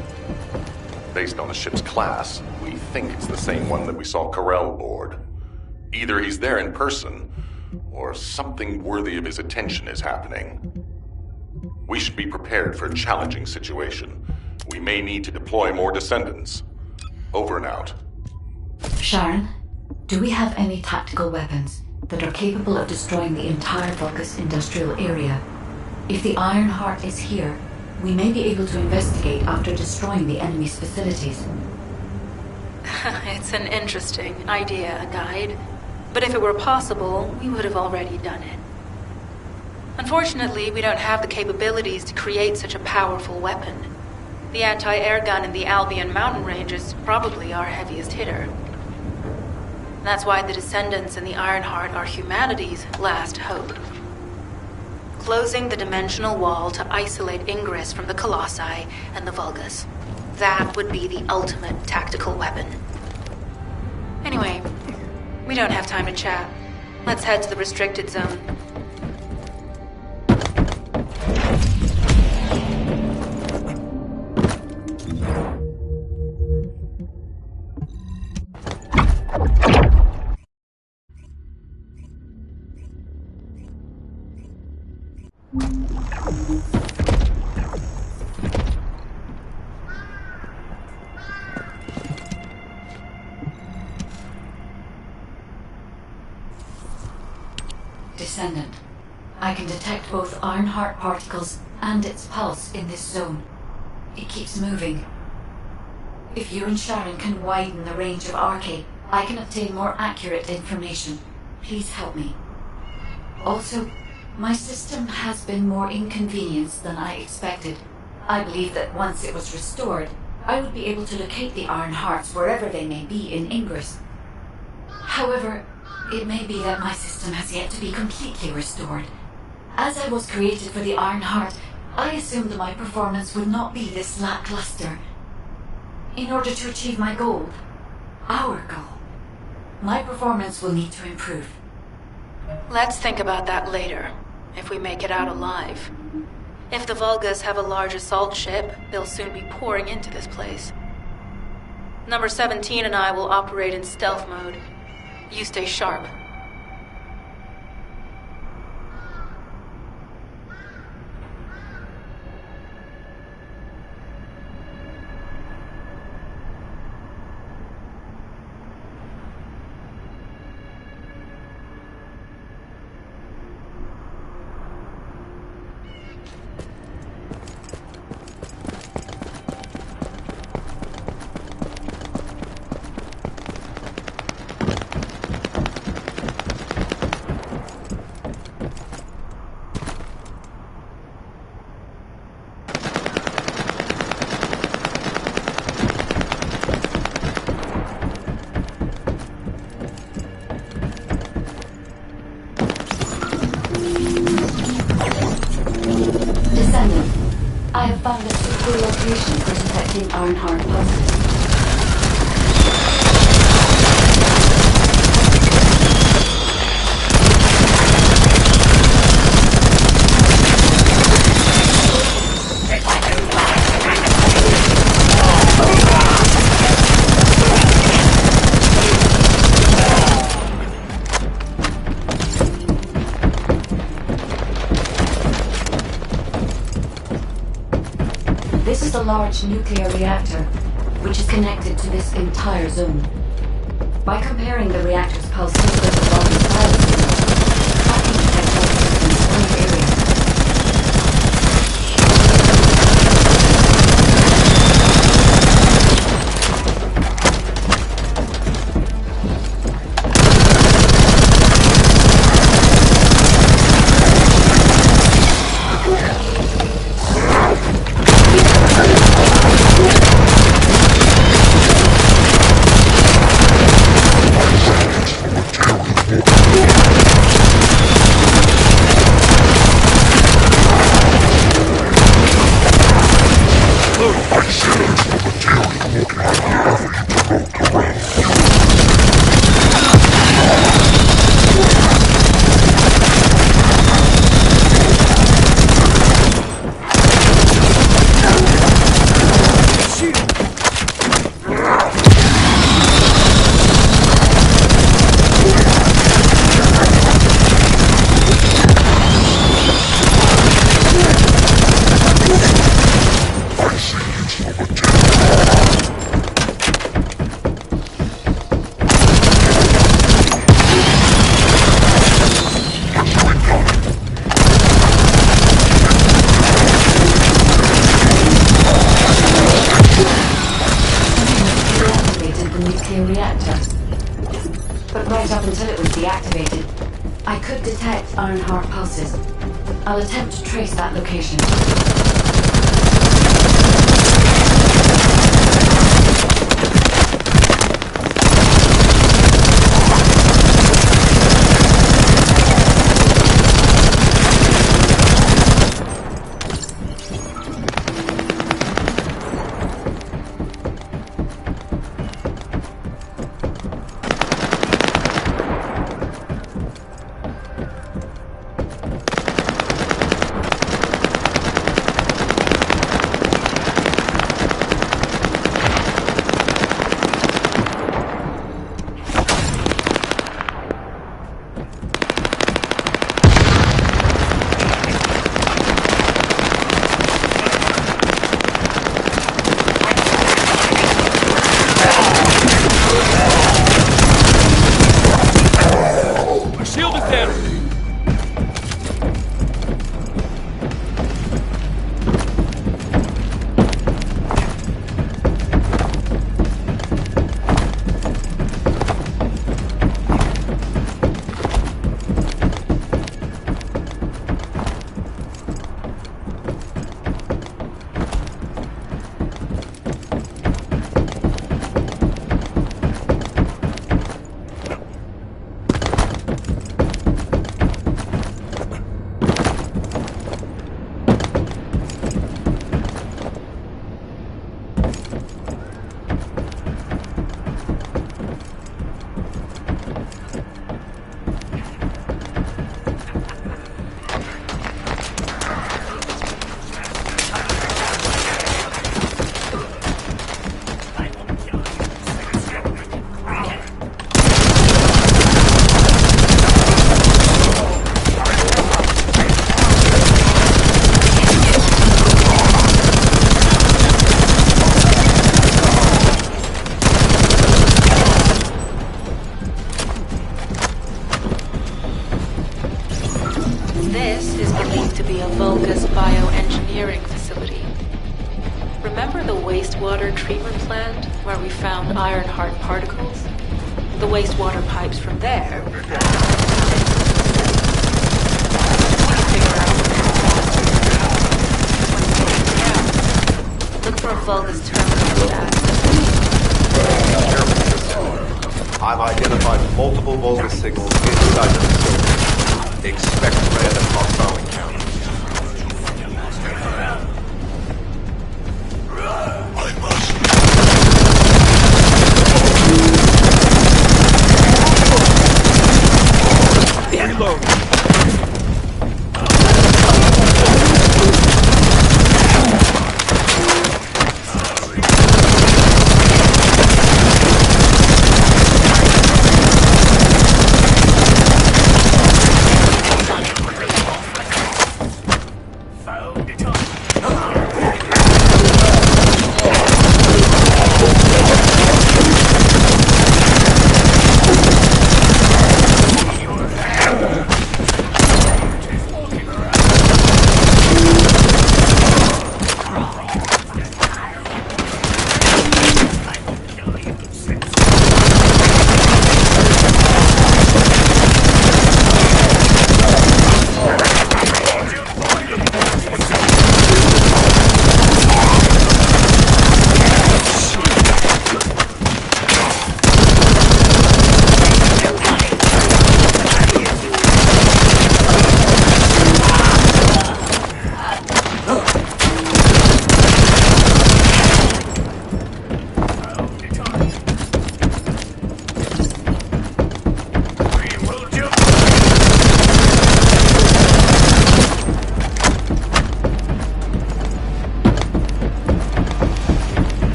Based on the ship's class, we think it's the same one that we saw Corell board. Either he's there in person, or something worthy of his attention is happening. We should be prepared for a challenging situation. We may need to deploy more descendants. Over and out. Sharon, do we have any tactical weapons that are capable of destroying the entire Vulgus industrial area? If the Ironheart is here, we may be able to investigate after destroying the enemy's facilities. It's an interesting idea, Guide. But if it were possible, we would have already done it. Unfortunately, we don't have the capabilities to create such a powerful weapon. The anti-air gun in the Albion mountain range is probably our heaviest hitter. That's why the Descendants and the Ironheart are humanity's last hope. Closing the dimensional wall to isolate Ingress from the Colossi and the Vulgus. That would be the ultimate tactical weapon. Anyway, we don't have time to chat. Let's head to the restricted zone. Descendant, I can detect both Ironheart particles and its pulse in this zone. It keeps moving. If you and Sharon can widen the range of Arche, I can obtain more accurate information. Please help me. Also, my system has been more inconvenienced than I expected. I believe that once it was restored, I would be able to locate the Ironhearts wherever they may be in Ingress. However, it may be that my system has yet to be completely restored. As I was created for the Ironheart, I assumed my performance would not be this lackluster. In order to achieve my goal, our goal, my performance will need to improve. Let's think about that later, if we make it out alive. If the Vulgus have a large assault ship, they'll soon be pouring into this place. Number 17 and I will operate in stealth mode. You stay sharp. I have found a suitable location for detecting Ironheart pulses. This is a large nuclear reactor, which is connected to this entire zone. By comparing the reactor's pulses with the Vulgus biosignature, I can detect pulses in one area. Tell right up until it was deactivated. I could detect Ironheart pulses. I'll attempt to trace that location. This is believed to be a Vulgus bioengineering facility. Remember the wastewater treatment plant where we found Ironheart particles? The wastewater pipes from there. Look for a Vulgus terminal with access. I've identified multiple Vulgus signals inside the facility. Expect random hostile encounters. Reload.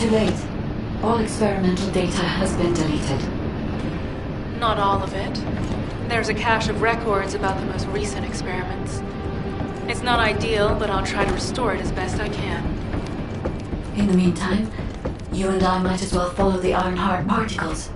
too late. All experimental data has been deleted. Not all of it. There's a cache of records about the most recent experiments. It's not ideal, but I'll try to restore it as best I can. In the meantime, you and I might as well follow the Ironheart particles.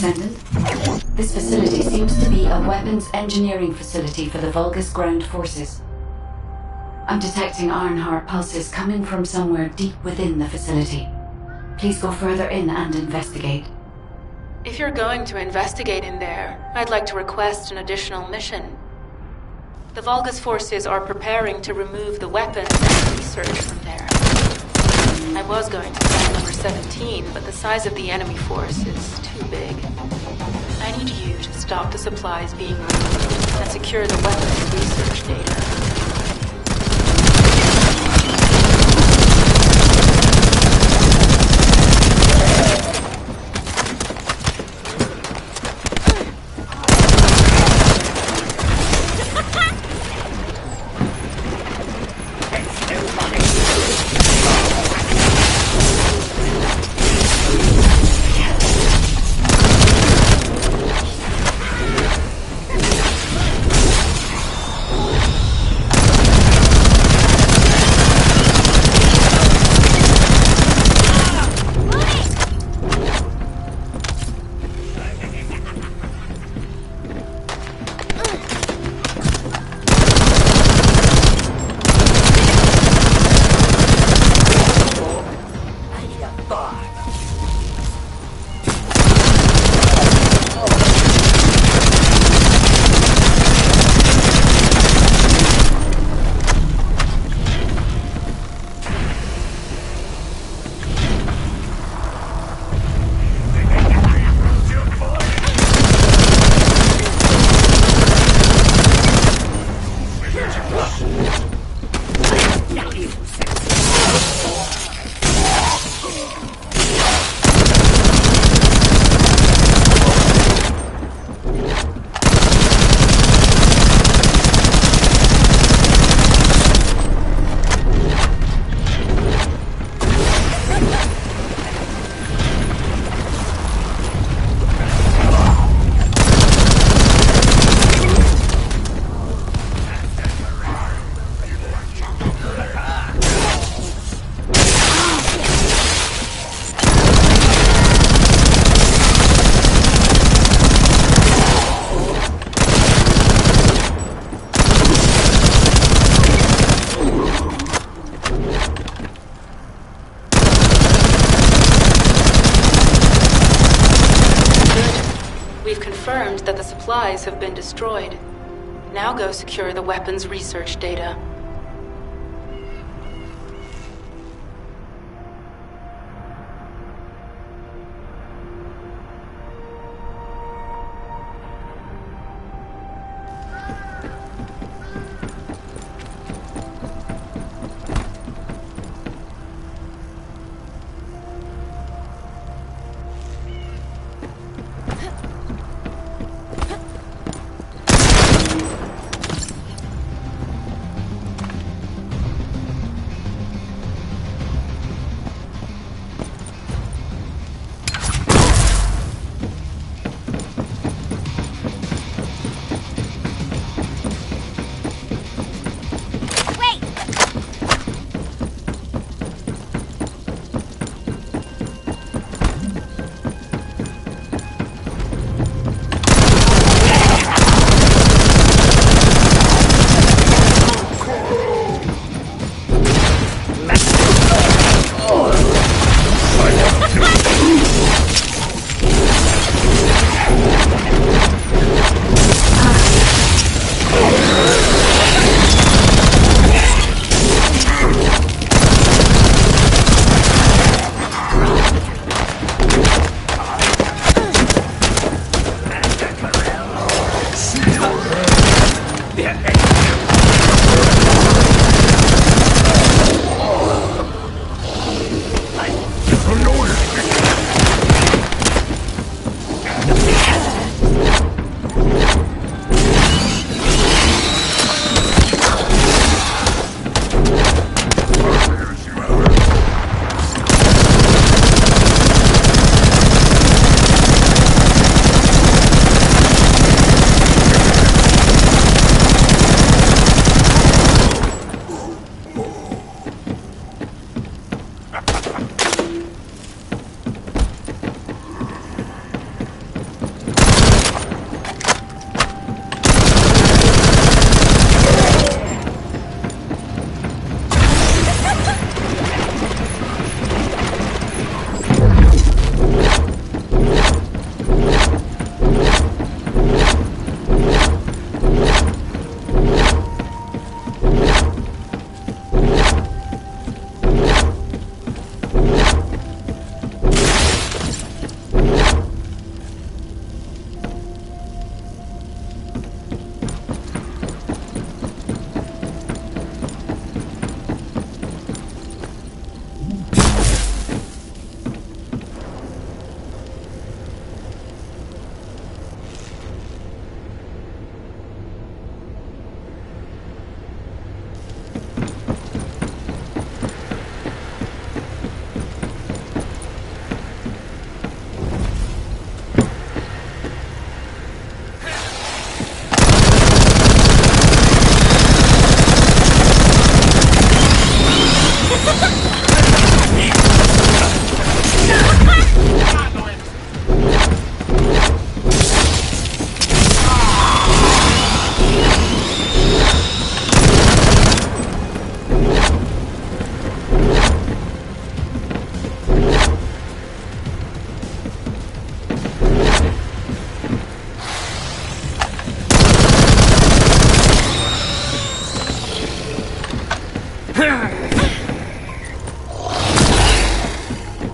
Descendant, this facility seems to be a weapons engineering facility for the Vulgus ground forces. I'm detecting Ironheart pulses coming from somewhere deep within the facility. Please go further in and investigate. If you're going to investigate in there, I'd like to request an additional mission. The Vulgus forces are preparing to remove the weapons and research from there. I was going to send number 17, but the size of the enemy force is too big. I need you to stop the supplies being removed and secure the weapons research data. That the supplies have been destroyed. Now go secure the weapons research data.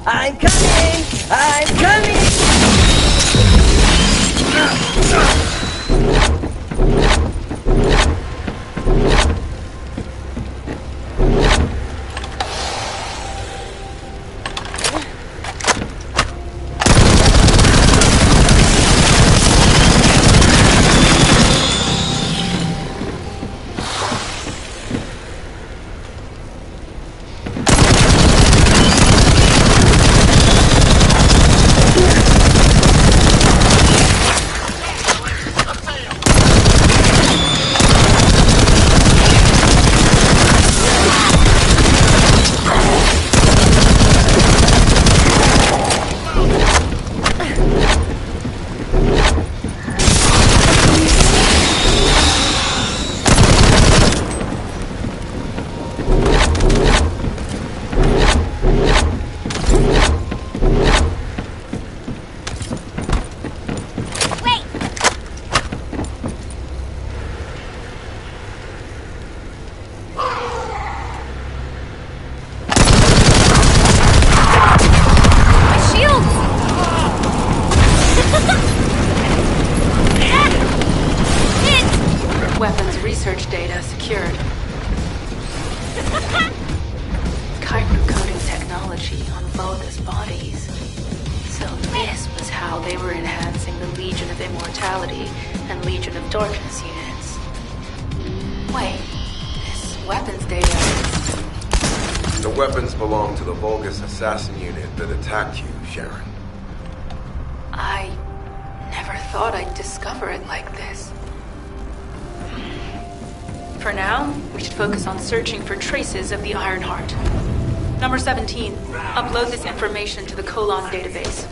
I'm coming! I'm coming! Weapons research data secured. Chiral-coding technology on Vulgus bodies. So this was how they were enhancing the Legion of Immortality and Legion of Darkness units. Wait, this weapons data is... The weapons belong to the Vulgus assassin unit that attacked you, Sharon. I never thought I'd discover it like this. For now, we should focus on searching for traces of the Ironheart. Number 17, upload this information to the Colon database.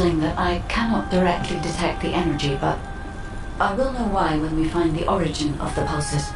That I cannot directly detect the energy, but I will know why when we find the origin of the pulses.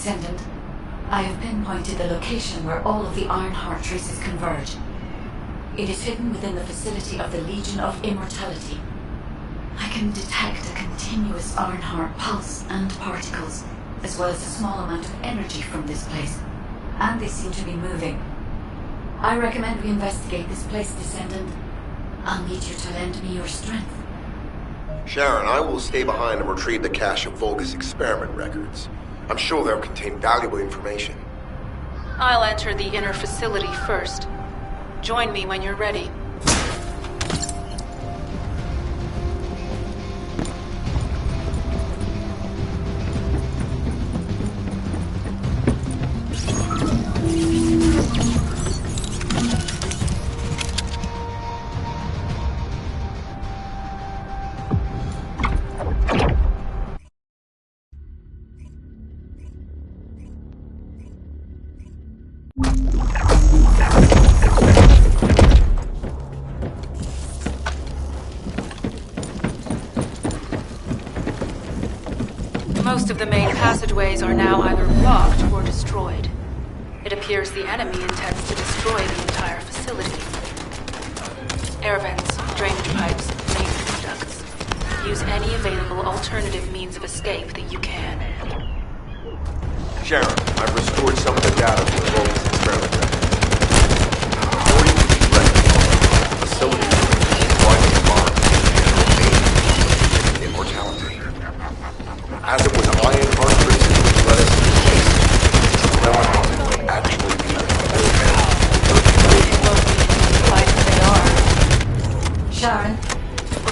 Descendant, I have pinpointed the location where all of the Ironheart traces converge. It is hidden within the facility of the Legion of Immortality. I can detect a continuous Ironheart pulse and particles, as well as a small amount of energy from this place, and they seem to be moving. I recommend we investigate this place, Descendant. I'll need you to lend me your strength. Sharon, I will stay behind and retrieve the cache of Vulgus experiment records. I'm sure they'll contain valuable information. I'll enter the inner facility first. Join me when you're ready. Most of the main passageways are now either blocked or destroyed. It appears the enemy intends to destroy the entire facility. Air vents, drainage pipes, maintenance ducts. Use any available alternative means of escape that you can. Sharon, I've restored some of the data from the Vulgus experiment records. According to these records, the facility is widely marked with immortality. As it was Ironheart traces which led us to the case, it's relevant to actually be Sharon?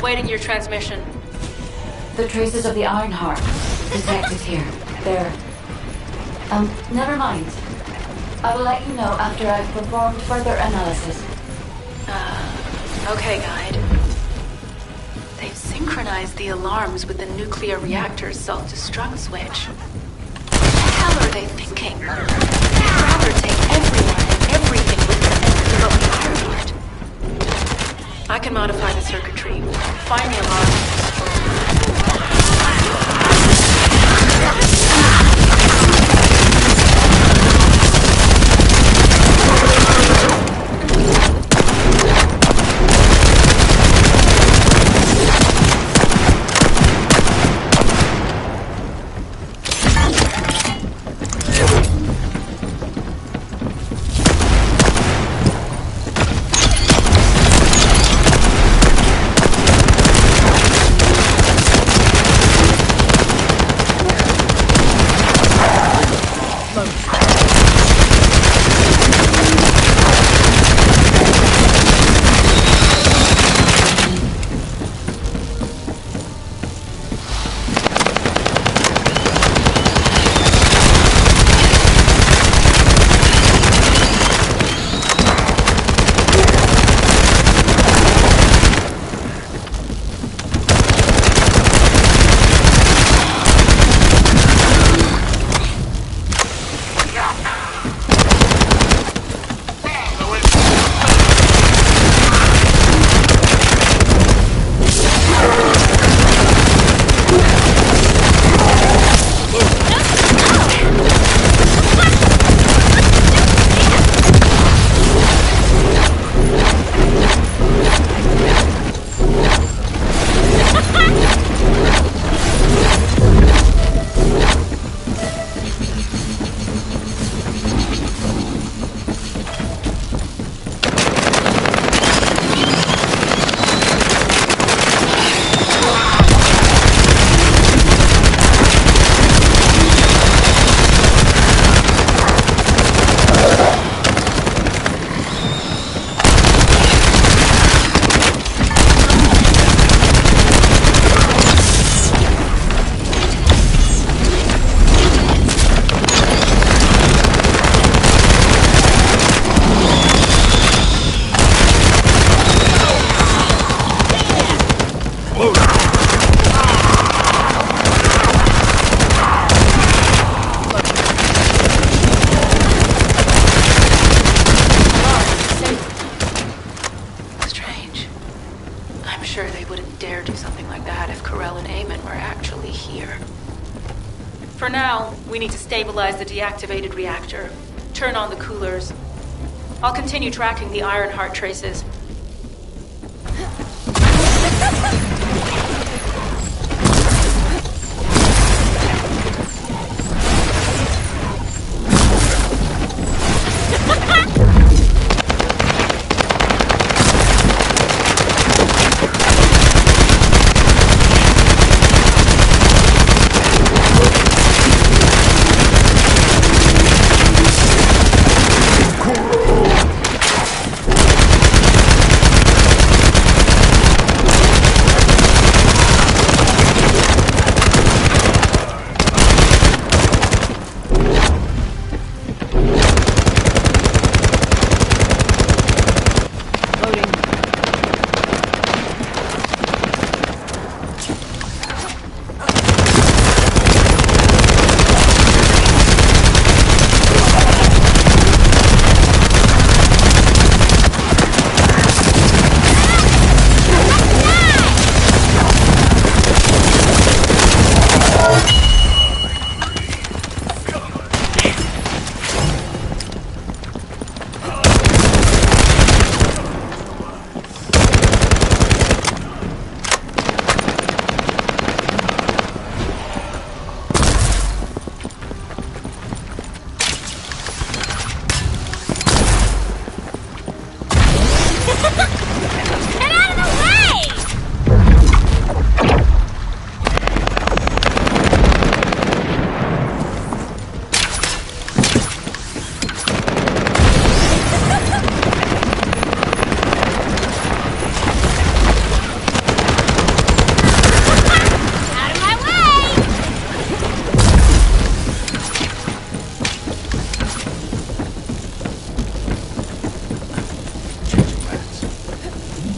Awaiting your transmission. The traces of the Ironheart detected here. They're... never mind. I will let you know after I've performed further analysis. Okay, Guide. They've synchronized the alarms with the nuclear reactor's self-destruct switch. What the hell are they thinking? They'd rather take everyone and everything with them than give up the Ironheart. I can modify the circuitry. Find the alarm. For now, we need to stabilize the deactivated reactor. Turn on the coolers. I'll continue tracking the Ironheart traces.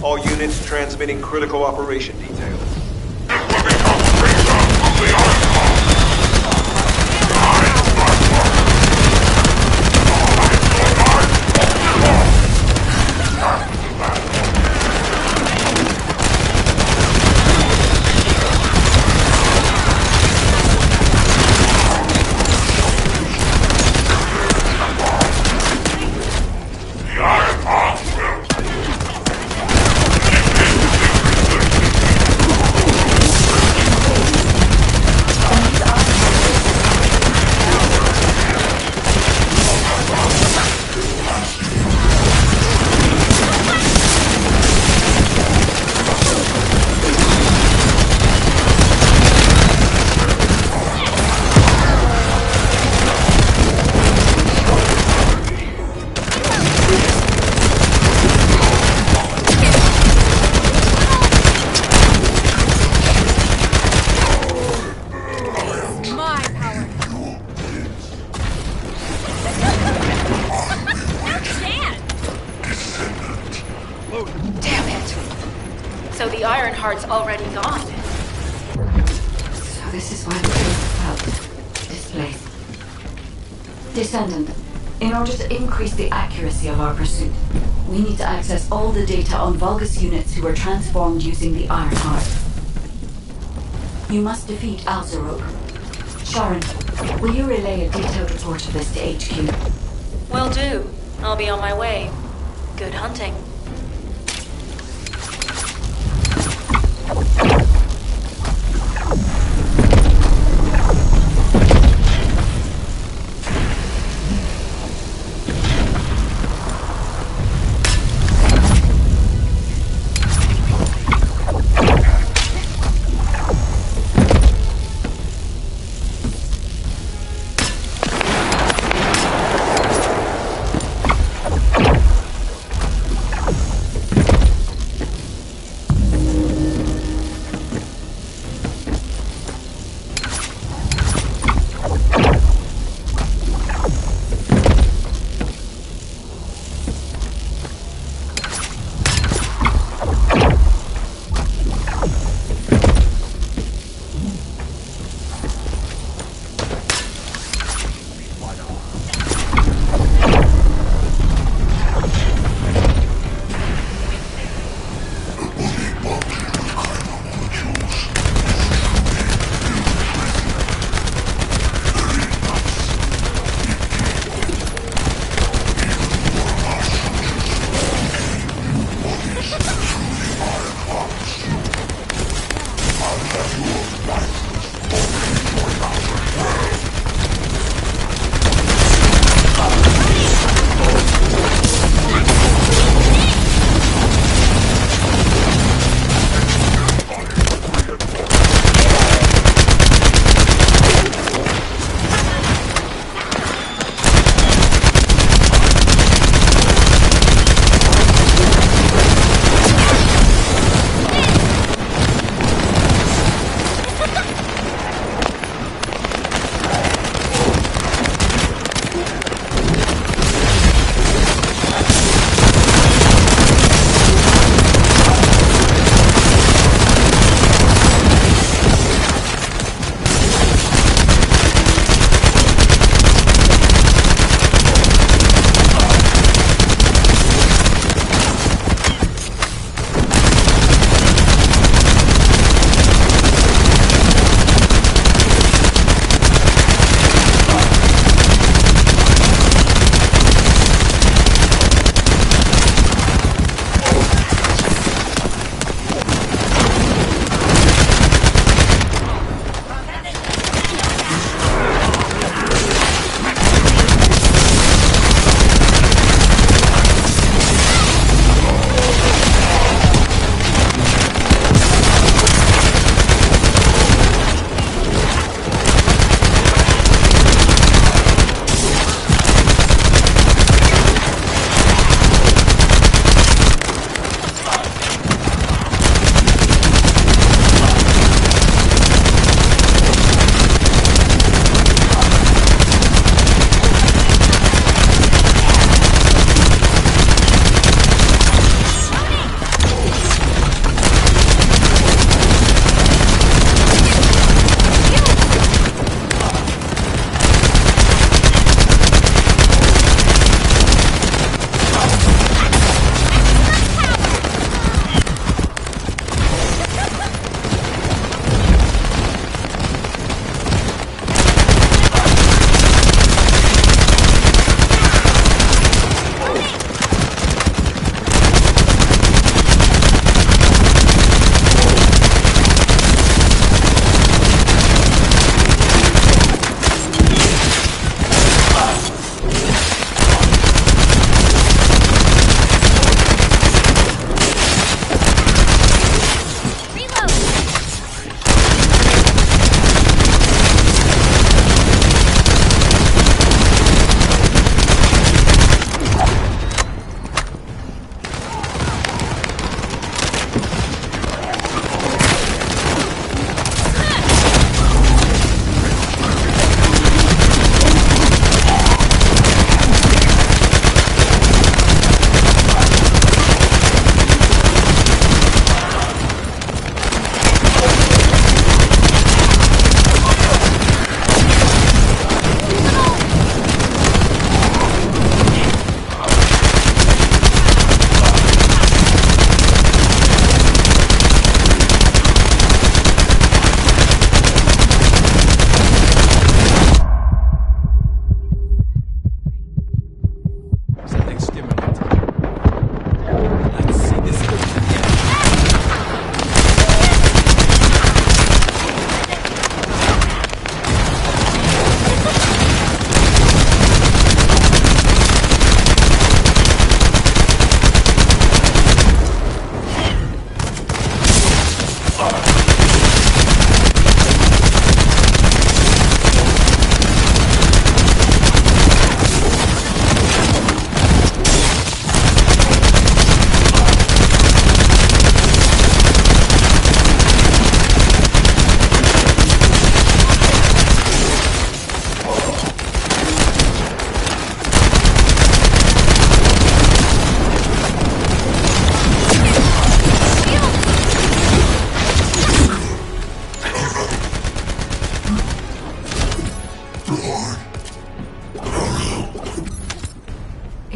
All units transmitting critical operation details. So the Ironheart's already gone. So this is why the place felt displaced. Descendant, in order to increase the accuracy of our pursuit, we need to access all the data on Vulgus units who were transformed using the Ironheart. You must defeat Alzarok. Sharon, will you relay a detailed report of this to HQ? Will do. I'll be on my way. Good hunting.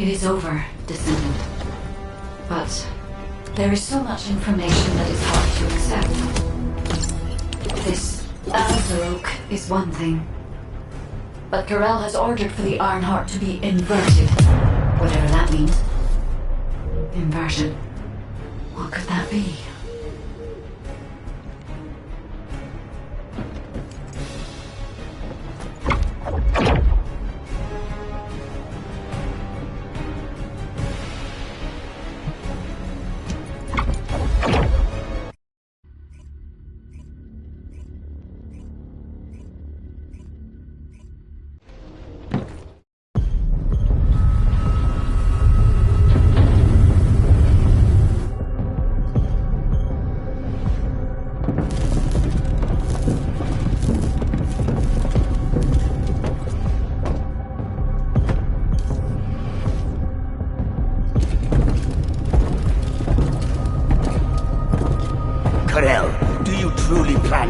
It is over, Descendant. But there is so much information that is hard to accept. This Azeroth is one thing. But Corel has ordered for the Ironheart to be inverted. Whatever that means. Inverted. What could that be?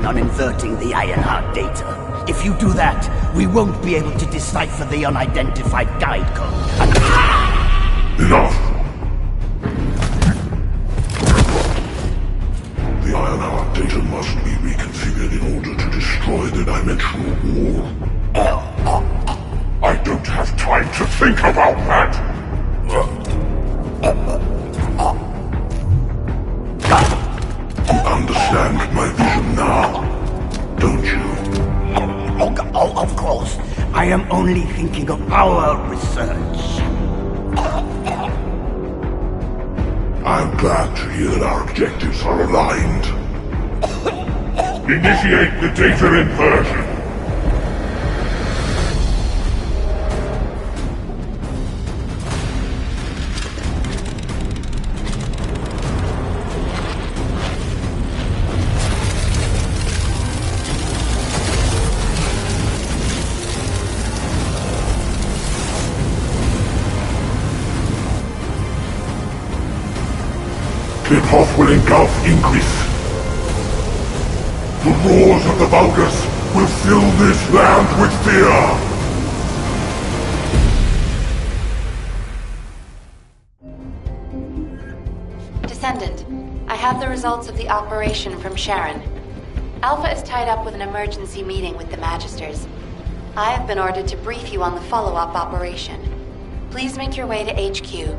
On inverting the Ironheart data. If you do that, we won't be able to decipher the unidentified guide code. Enough! The Ironheart data must be reconfigured in order to destroy the dimensional wall. I don't have time to think about that! You understand my vision now, don't you? Oh, of course. I am only thinking of our research. I'm glad to hear that our objectives are aligned. Initiate the data inversion. Tip-off will engulf Increase. The roars of the Vulgus will fill this land with fear! Descendant, I have the results of the operation from Sharon. Alpha is tied up with an emergency meeting with the Magisters. I have been ordered to brief you on the follow-up operation. Please make your way to HQ.